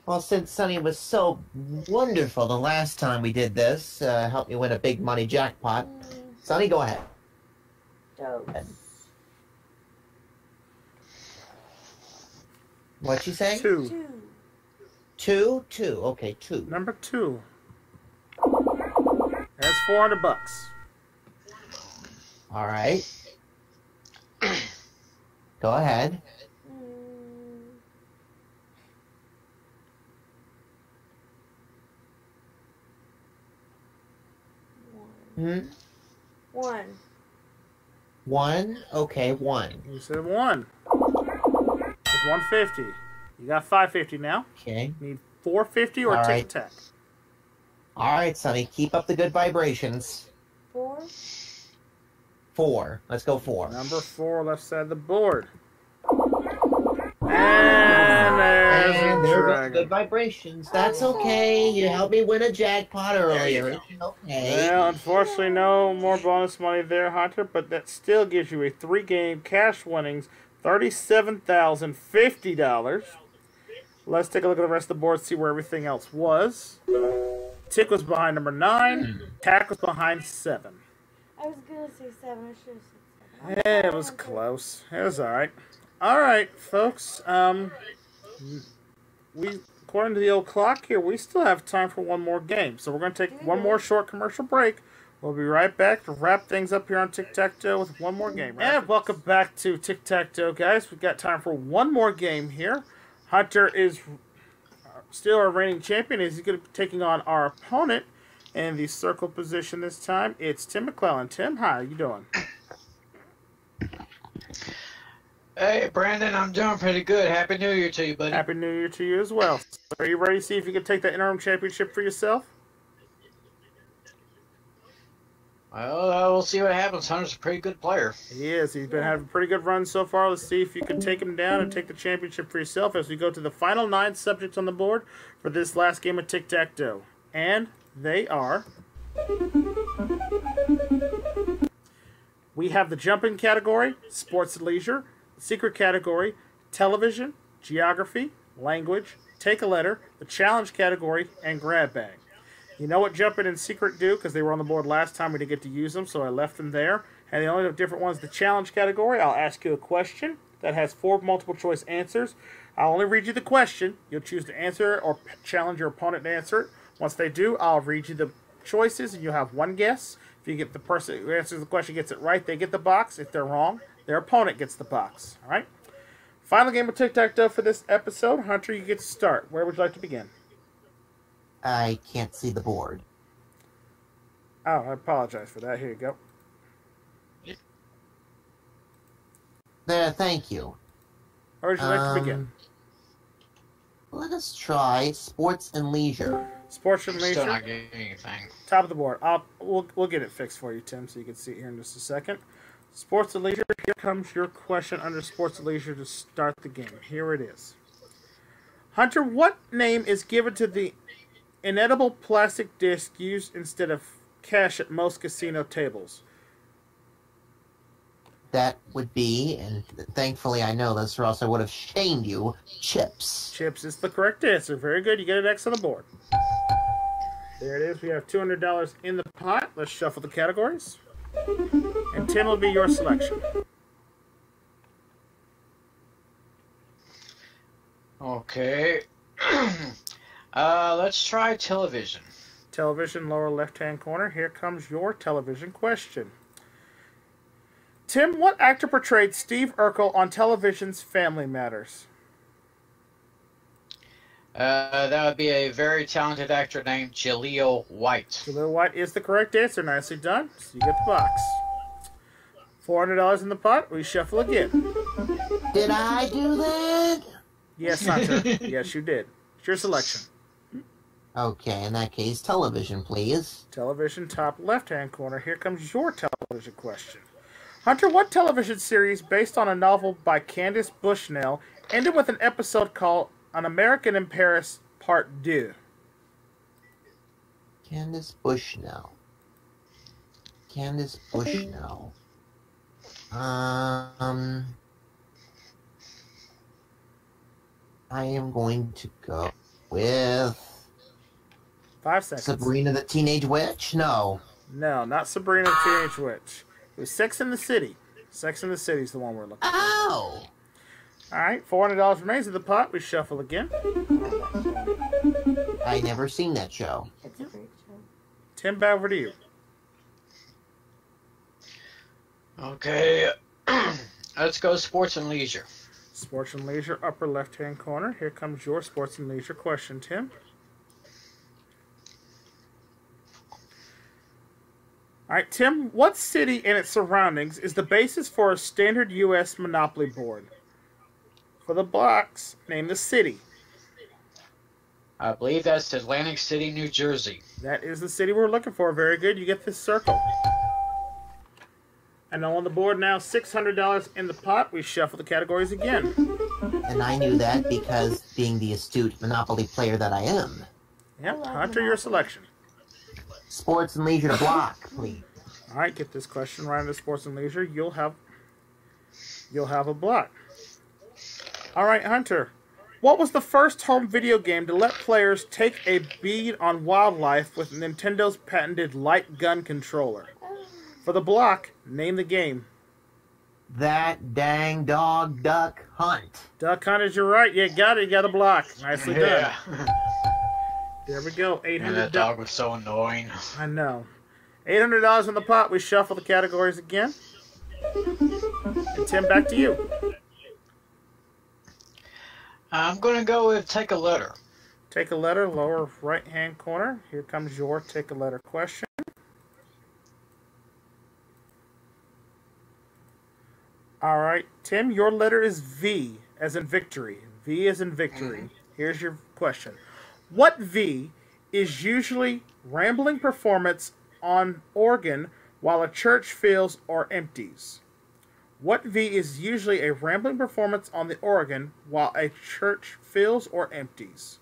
Well, since Sonny was so wonderful the last time we did this, helped me win a big money jackpot. Sonny, go ahead. What'd she say? 2. 2? 2. Okay, 2. Number 2. That's $400. All right. Go ahead. Hmm? 1. 1? Okay, 1. You said 1. It's 150. You got 550 now. Okay. Need 450 or All Tic right. Tac. All right, Sonny, keep up the good vibrations. 4. 4. Let's go 4. Number 4, left side of the board. And there's And a there goes dragon. good vibrations. That's okay. You helped me win a jackpot earlier. There It's okay. Well, unfortunately, no more bonus money there, Hunter, but that still gives you a 3-game cash winnings, $37,050. Let's take a look at the rest of the board, see where everything else was. Tick was behind number 9. Tack was behind 7. I was going to say 7. I should have said 7. Yeah, it was close. It was all right. All right, folks. We according to the old clock here, we still have time for one more game. So we're going to take one more short commercial break. We'll be right back to wrap things up here on Tic Tac Dough with one more game. And welcome back to Tic Tac Dough, guys. We've got time for one more game here. Hunter is still our reigning champion. He's going to be taking on our opponent in the circle position this time. It's Tim McClellan. Tim, hi, how you doing? Hey, Brandon, I'm doing pretty good. Happy New Year to you, buddy. Happy New Year to you as well. So are you ready to see if you can take that interim championship for yourself? Well, we'll see what happens. Hunter's a pretty good player. He is. He's been having a pretty good run so far. Let's see if you can take him down and take the championship for yourself as we go to the final 9 subjects on the board for this last game of Tic Tac Dough. And they are... We have the jumping category, sports and leisure, secret category, television, geography, language, take a letter, the challenge category, and grab bag. You know what jumping and secret do because they were on the board last time. We didn't get to use them, so I left them there. And the only different one is the challenge category. I'll ask you a question that has 4 multiple choice answers. I'll only read you the question. You'll choose to answer it or challenge your opponent to answer it. Once they do, I'll read you the choices, and you'll have one guess. If you get the person who answers the question gets it right, they get the box. If they're wrong, their opponent gets the box. All right? Final game of Tic Tac Dough for this episode. Hunter, you get to start. Where would you like to begin? I can't see the board. Oh, I apologize for that. Here you go. There, thank you. Where would you like to begin? Let us try sports and leisure. Sports and Still leisure. not getting anything. Top of the board. We'll get it fixed for you, Tim, so you can see it here in just a second. Sports and leisure. Here comes your question under sports and leisure to start the game. Here it is. Hunter, what name is given to the inedible plastic disc used instead of cash at most casino tables? That would be, and thankfully I know this or else I would have shamed you, chips. Chips is the correct answer. Very good. You get an X on the board. There it is. We have $200 in the pot. Let's shuffle the categories. And Tim will be your selection. Okay. Let's try television. Television, lower left-hand corner. Here comes your television question. Tim, what actor portrayed Steve Urkel on television's Family Matters? That would be a very talented actor named Jaleel White. Jaleel White is the correct answer. Nicely done. So you get the box. $400 in the pot. We shuffle again. Did I do that? Yes, Hunter. Yes, you did. It's your selection. Okay, in that case, television, please. Television, top left-hand corner. Here comes your television question. Hunter, what television series based on a novel by Candace Bushnell ended with an episode called An American in Paris Part 2? Candace Bushnell. Candace Bushnell. I am going to go with 5 seconds. Sabrina the Teenage Witch? No. No, not Sabrina the Teenage Witch. It was Sex and the City. Sex and the City is the one we're looking for. Oh! All right, $400 remains in the pot. We shuffle again. I never seen that show. It's a great show. Tim, back over to you. Okay. Let's go sports and leisure. Sports and leisure, upper left-hand corner. Here comes your sports and leisure question, Tim. All right, Tim, what city and its surroundings is the basis for a standard U.S. Monopoly board? For the blocks, name the city. I believe that's Atlantic City, New Jersey. That is the city we're looking for. Very good. You get this circle. And on the board now, $600 in the pot. We shuffle the categories again. And I knew that because being the astute Monopoly player that I am. Yep, Hunter, your selection. Sports and leisure block, please. All right, get this question right into sports and leisure. You'll have a block. All right, Hunter. What was the first home video game to let players take a bead on wildlife with Nintendo's patented light gun controller? For the block, name the game. That dang dog duck hunt. Duck Hunt is your right. You got it. You got a block. Nicely done. Yeah. There we go. Man, 800. that dog was so annoying. I know. $800 in the pot. We shuffle the categories again. And Tim, back to you. I'm going to go with take a letter. Take a letter, lower right-hand corner. Here comes your take a letter question. All right, Tim, your letter is V, as in victory. V as in victory. Here's your question. What V is usually rambling performance on organ while a church fills or empties? What V is usually a rambling performance on the organ while a church fills or empties?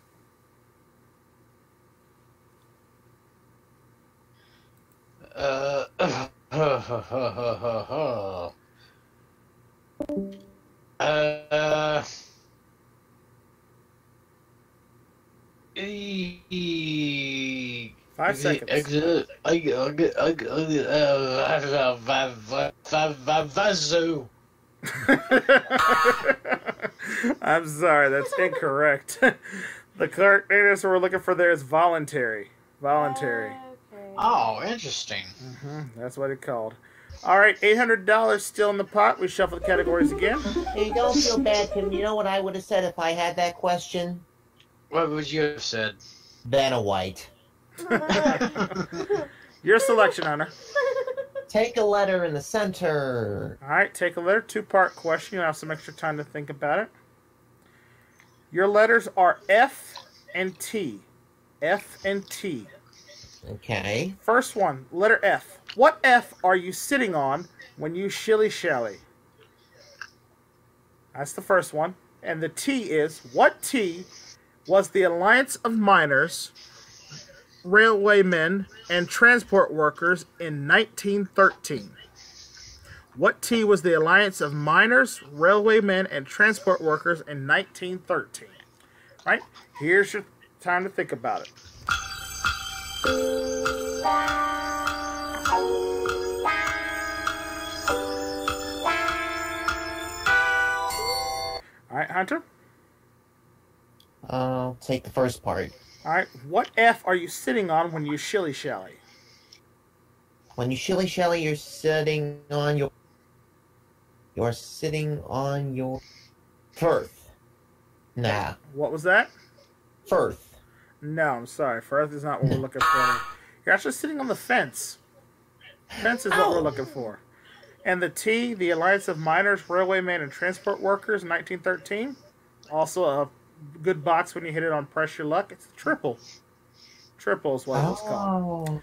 E- 5 seconds. Vazu. I'm sorry, that's incorrect. The correct answer we're looking for there is voluntary. Voluntary. Okay. Oh, interesting. That's what it's called. All right, $800 still in the pot. We shuffle the categories again. Hey, don't feel bad, Tim. You know what I would have said if I had that question? What would you have said? Vanna White. Your selection, Hunter. Take a letter in the center. All right, take a letter. 2-part question. You'll have some extra time to think about it. Your letters are F and T. F and T. Okay. First one, letter F. What F are you sitting on when you shilly-shally? That's the first one. And the T is, what T was the Alliance of Miners, Railwaymen, and Transport Workers in 1913? What T was the Alliance of Miners, Railwaymen, and Transport Workers in 1913? Right? Here's your time to think about it. All right, Hunter? I'll take the first part. All right, what F are you sitting on when you shilly-shally? When you shilly-shally, you're sitting on your... You're sitting on your... Firth. Nah. What was that? Firth. No, I'm sorry. Firth is not what we're looking for. You're actually sitting on the fence. Fence is what we're looking for. And the T, the Alliance of Miners, Railwaymen, and Transport Workers, 1913. Also a good box when you hit it on Press Your Luck. It's a triple. Triple is what it's called.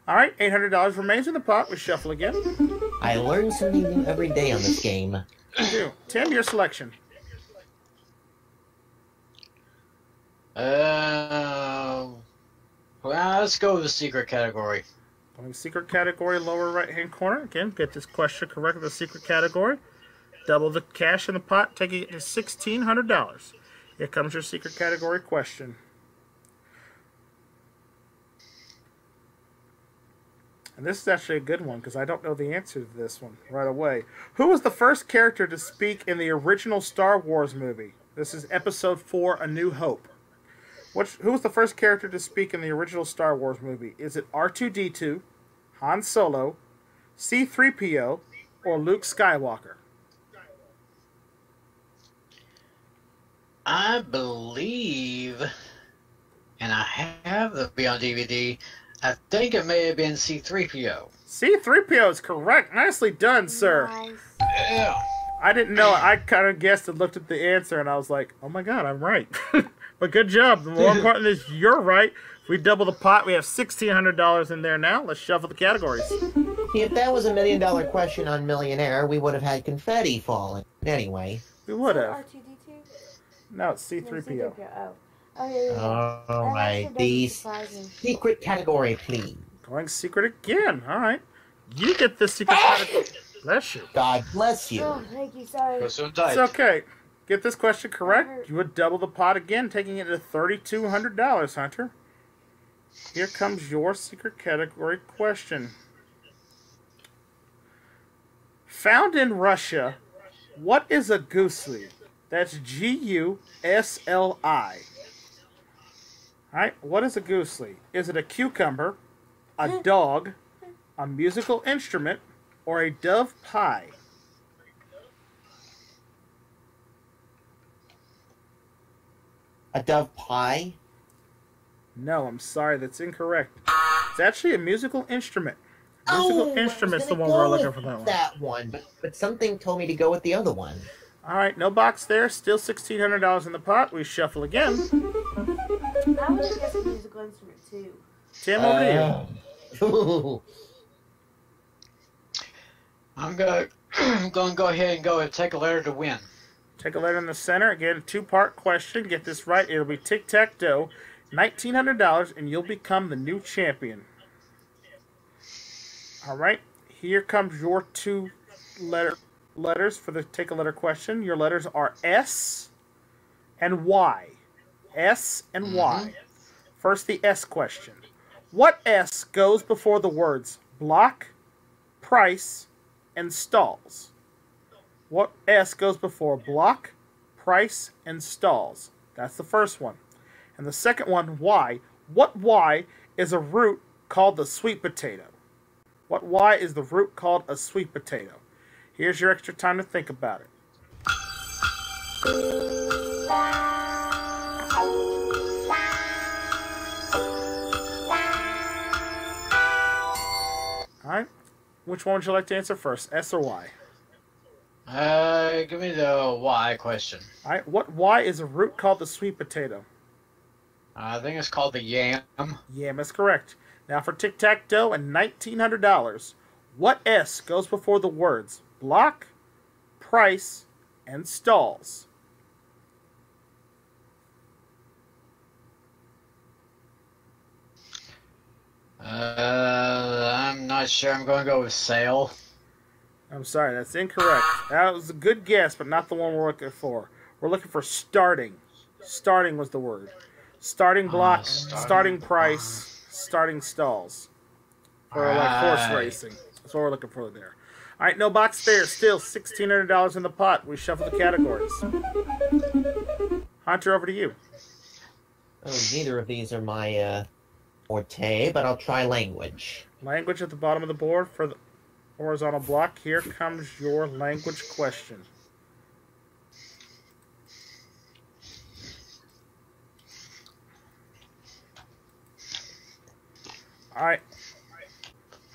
All right, $800 remains in the pot. We shuffle again. I learn something new every day on this game. You do. Tim, your selection. Well, let's go with the secret category. Going secret category, lower right-hand corner. Again, get this question correct with the secret category. Double the cash in the pot, taking it to $1,600. Here comes your secret category question. And this is actually a good one because I don't know the answer to this one right away. Who was the first character to speak in the original Star Wars movie? This is Episode 4, A New Hope. Who was the first character to speak in the original Star Wars movie? Is it R2-D2, Han Solo, C-3PO, or Luke Skywalker? I believe, and I have the be on DVD, I think it may have been C-3PO. C-3PO is correct. Nicely done, sir. Nice. Yeah. I didn't know. I kind of guessed and looked at the answer, and I was like, oh my god, I'm right. But good job. The more important is you're right. If we double the pot, we have $1,600 in there now. Let's shuffle the categories. See, if that was a $1 million question on Millionaire, we would have had confetti falling. Anyway. We would have. R2-D2? No, it's C-3PO. Oh, yeah. All That right. actually The doesn't surprise me. secret category, please. Going secret again. All right. You get the secret category. Bless you. God bless you. Oh, thank you. Sorry. Go so tight. It's okay. Get this question correct, you would double the pot again, taking it to $3,200, Hunter. Here comes your secret category question. Found in Russia, what is a goosely? That's Gusli. Alright, what is a goosely? Is it a cucumber, a dog, a musical instrument, or a dove pie? A dove pie? No, I'm sorry, that's incorrect. It's actually a musical instrument. Musical instrument's the one we're looking for that one. But something told me to go with the other one. Alright, no box there. Still $1,600 in the pot. We shuffle again. I would have guessed a musical instrument too. Tim, over to you. I'm going to go ahead and go and take a letter to win. Take a letter in the center. Again, two-part question. Get this right. It'll be Tic Tac Dough. $1,900, and you'll become the new champion. All right. Here comes your two letters for the take a letter question. Your letters are S and Y. S and Y. First, the S question. What S goes before the words block, price, and stalls? What S goes before block, price, and stalls? That's the first one. And the second one, Y. What Y is a root called the sweet potato? What Y is the root called a sweet potato? Here's your extra time to think about it. Alright. Which one would you like to answer first, S or Y? Give me the Y question. Alright, what Y is a root called the sweet potato? I think it's called the yam. Yam is correct. Now for Tic Tac Dough and $1,900, what S goes before the words block, price, and stalls? I'm not sure. I'm going to go with sale. I'm sorry, that's incorrect. That was a good guess, but not the one we're looking for. We're looking for starting. Starting was the word. Starting block, starting price, starting stalls. For like horse racing. That's what we're looking for there. Alright, no box there. Still $1,600 in the pot. We shuffle the categories. Hunter, over to you. Oh, neither of these are my forte, but I'll try language. Language at the bottom of the board for the horizontal block. Here comes your language question. Alright.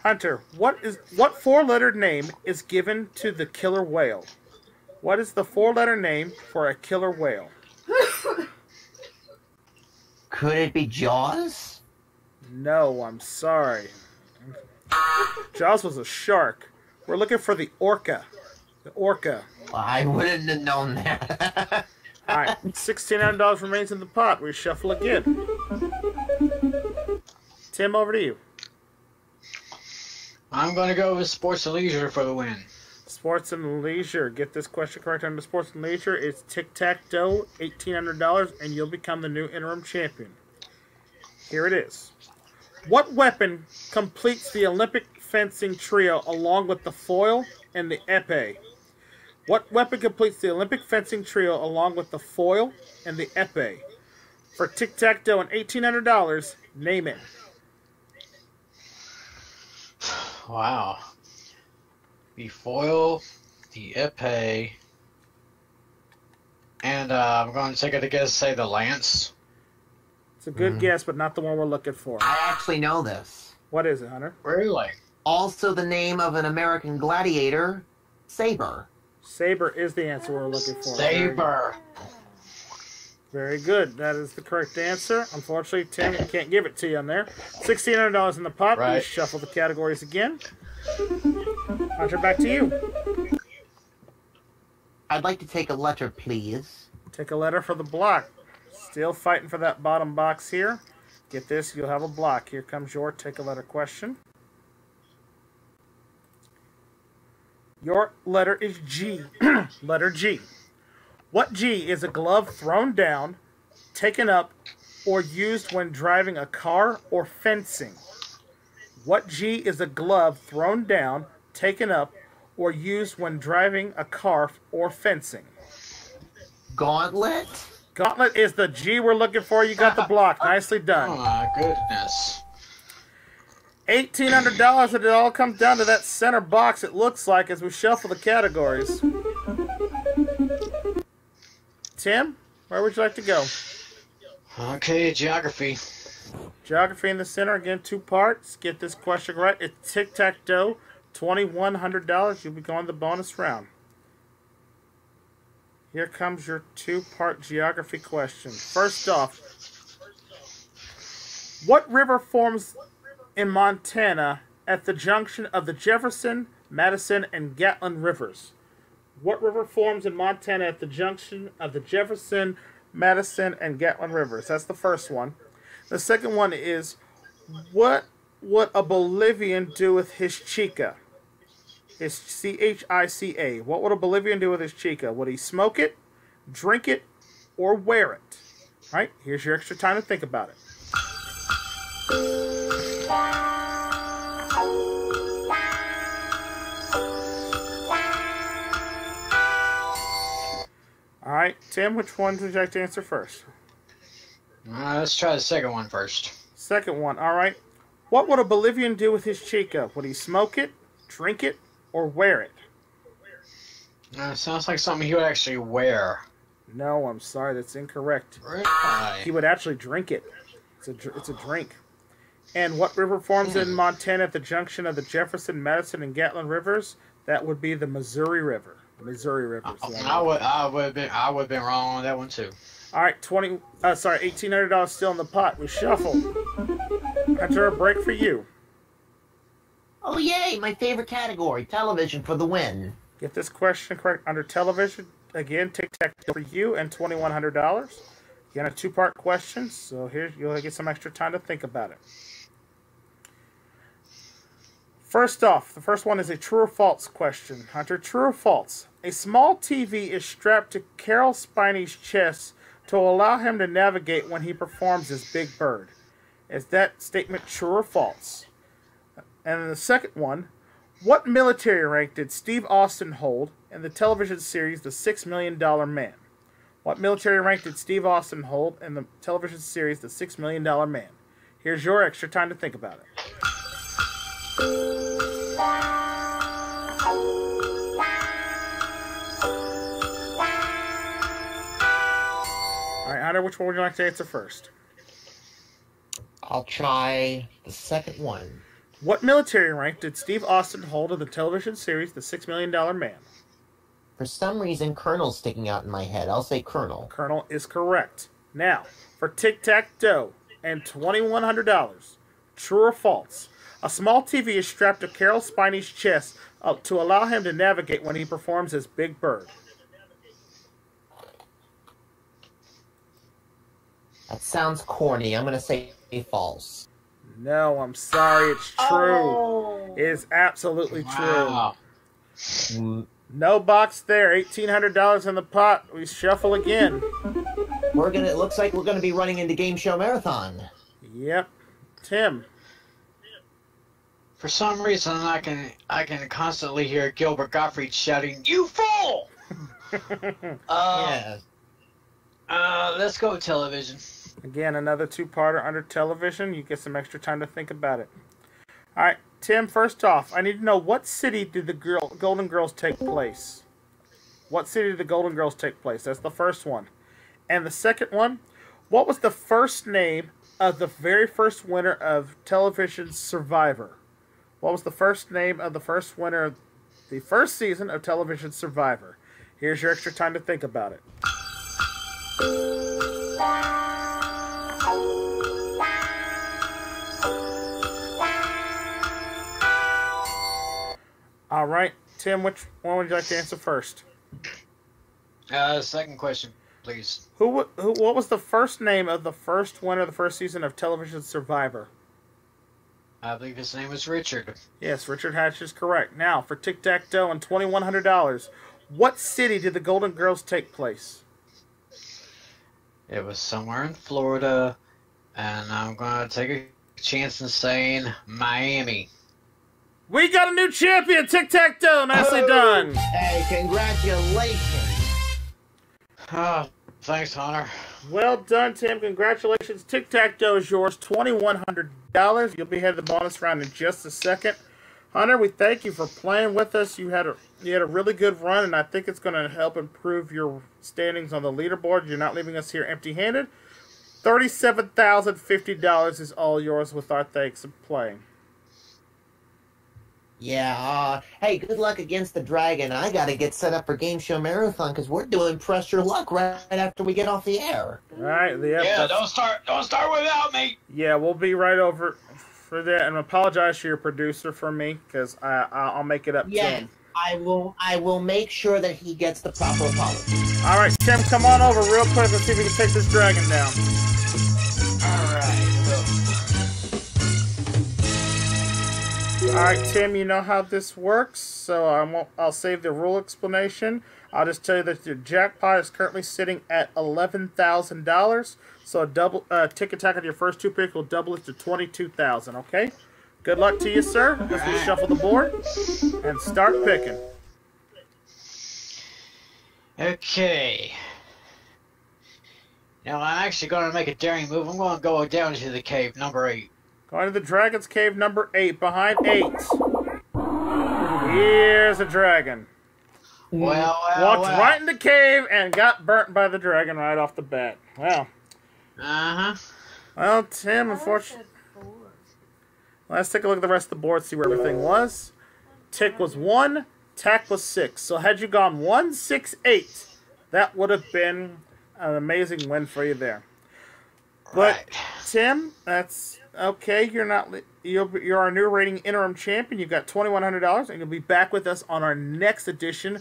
Hunter, what four-letter name is given to the killer whale? What is the four-letter name for a killer whale? Could it be Jaws? No, I'm sorry. Jaws was a shark. We're looking for the orca. The orca. I wouldn't have known that. Alright, $1,600 remains in the pot. We shuffle again. Tim, over to you. I'm going to go with sports and leisure for the win. Sports and leisure. Get this question correct under sports and leisure. It's Tic Tac Dough, $1,800, and you'll become the new interim champion. Here it is. What weapon completes the Olympic fencing trio along with the foil and the epee? What weapon completes the Olympic fencing trio along with the foil and the epee? For Tic Tac Dough and $1,800, name it. Wow. The foil, the epee, and I'm going to take it to guess, say the lance. It's a good guess, but not the one we're looking for. I actually know this. What is it, Hunter? Really? Also the name of an American gladiator, Saber. Saber is the answer we're looking for. Saber. Very good. That is the correct answer. Unfortunately, Tim can't give it to you on there. $1,600 in the pot. Right. We shuffle the categories again. Hunter, back to you. I'd like to take a letter, please. Take a letter for the block. Still fighting for that bottom box here. Get this, you'll have a block. Here comes your take a letter question. Your letter is G. Letter G. What G is a glove thrown down, taken up, or used when driving a car or fencing? What G is a glove thrown down, taken up, or used when driving a car or fencing? Gauntlet? Gauntlet is the G we're looking for. You got the block. Nicely Oh done. my goodness. $1,800, and it all comes down to that center box, it looks like, as we shuffle the categories. Tim, where would you like to go? Okay, geography. Geography in the center, again, 2 parts. Get this question right. It's Tic Tac Dough, $2,100. You'll be going to the bonus round. Here comes your 2-part geography question. First off, what river forms in Montana at the junction of the Jefferson, Madison, and Gatlin rivers? What river forms in Montana at the junction of the Jefferson, Madison, and Gatlin rivers? That's the first one. The second one is, what would a Bolivian do with his chica? His C-H-I-C-A. What would a Bolivian do with his chica? Would he smoke it, drink it, or wear it? All right, here's your extra time to think about it. All right, Tim, which one would you like to answer first? Let's try the second one first. Second one, all right. What would a Bolivian do with his chica? Would he smoke it, drink it, or wear it? Sounds like something he would actually wear. No, I'm sorry, that's incorrect. Really? He would actually drink it. It's a drink. And what river forms in Montana at the junction of the Jefferson, Madison, and Gatlin rivers? That would be the Missouri River. The Missouri River. I would have been wrong on that one too. All right, $1,800 still in the pot. We shuffle. Enter a break for you. Oh, yay, my favorite category, television for the win. Get this question correct under television. Again, Tic Tac for you and $2,100. Again, a 2-part question, so here you'll get some extra time to think about it. First off, the first one is a true or false question. Hunter, true or false? A small TV is strapped to Carol Spiney's chest to allow him to navigate when he performs as Big Bird. Is that statement true or false? And then the second one, what military rank did Steve Austin hold in the television series The $6 Million Man? What military rank did Steve Austin hold in the television series The $6 Million Man? Here's your extra time to think about it. All right, Hunter, which one would you like to answer first? I'll try the second one. What military rank did Steve Austin hold in the television series The $6 Million Man? For some reason, Colonel's sticking out in my head. I'll say Colonel. Colonel is correct. Now, for Tic Tac Dough and $2,100, true or false? A small TV is strapped to Carol Spiney's chest to allow him to navigate when he performs as Big Bird. That sounds corny. I'm going to say false. No, I'm sorry. It's true. Oh. It is absolutely Wow. true. No box there. $1,800 in the pot. We shuffle again. It looks like we're gonna be running into Game Show Marathon. Yep. Tim. For some reason, I can constantly hear Gilbert Gottfried shouting, "You fool!" Yeah. Let's go with television. Again, another 2-parter under television. You get some extra time to think about it. All right, Tim, first off, I need to know, what city did the Golden Girls take place? What city did the Golden Girls take place? That's the first one. And the second one, what was the first name of the very first winner of television's Survivor? What was the first name of the first winner of the first season of television Survivor? Here's your extra time to think about it. All right, Tim, which one would you like to answer first? Second question, please. What was the first name of the first winner of the first season of television Survivor? I believe his name was Richard. Yes, Richard Hatch is correct. Now, for Tic Tac Dough and $2,100, what city did the Golden Girls take place? It was somewhere in Florida, and I'm going to take a chance in saying Miami. We got a new champion, Tic Tac Dough. Nicely done. Hey, congratulations. Thanks, Hunter. Well done, Tim. Congratulations. Tic Tac Dough is yours. $2,100. You'll be headed to the bonus round in just a second. Hunter, we thank you for playing with us. You had a really good run, and I think it's going to help improve your standings on the leaderboard. You're not leaving us here empty-handed. $37,050 is all yours with our thanks of playing. Yeah, hey, good luck against the Dragon. I gotta get set up for Game Show Marathon because we're doing Press Your Luck right after we get off the air. All right. Yeah, don't start without me. Yeah, we'll be right over for that, and apologize to your producer for me because I'll make it up to him. I will make sure that he gets the proper apology. All right, Tim, come on over real quick. Let's see if we can take this dragon down. All right. All right, Tim, you know how this works, so I'll save the rule explanation. I'll just tell you that your jackpot is currently sitting at $11,000. So a double tick attack on your first two picks will double it to $22,000. Okay. Good luck to you, sir. Let's reshuffle the board and start picking. Okay. Now I'm actually going to make a daring move. I'm going to go down to the cave number 8. Going to the Dragon's Cave number 8. Behind 8. Here's a dragon. Walked right in the cave and got burnt by the dragon right off the bat. Well. Well, Tim, unfortunately. Let's take a look at the rest of the board, see where everything was. Tick was 1, Tack was 6. So had you gone 1, 6, 8, that would have been an amazing win for you there. But Tim, that's okay. You're our new rating interim champion. You've got $2,100, and you'll be back with us on our next edition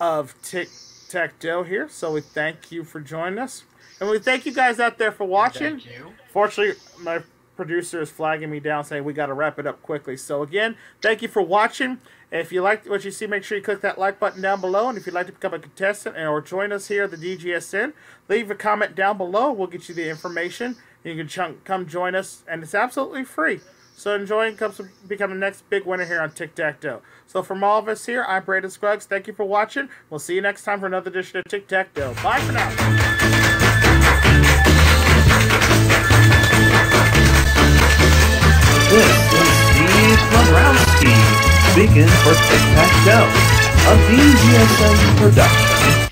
of Tic Tac Dough here. So we thank you for joining us, and we thank you guys out there for watching. Thank you. Fortunately, my producer is flagging me down saying we got to wrap it up quickly. So again, thank you for watching. If you liked what you see, make sure you click that like button down below. And if you'd like to become a contestant or join us here at the DGSN, leave a comment down below. We'll get you the information. You can come join us, and it's absolutely free. So enjoy and become the next big winner here on Tic Tac Dough. So from all of us here, I'm Brandon Scruggs. Thank you for watching. We'll see you next time for another edition of Tic Tac Dough. Bye for now. This is Steve Florowski speaking for Tic Tac Dough, a DGSN production.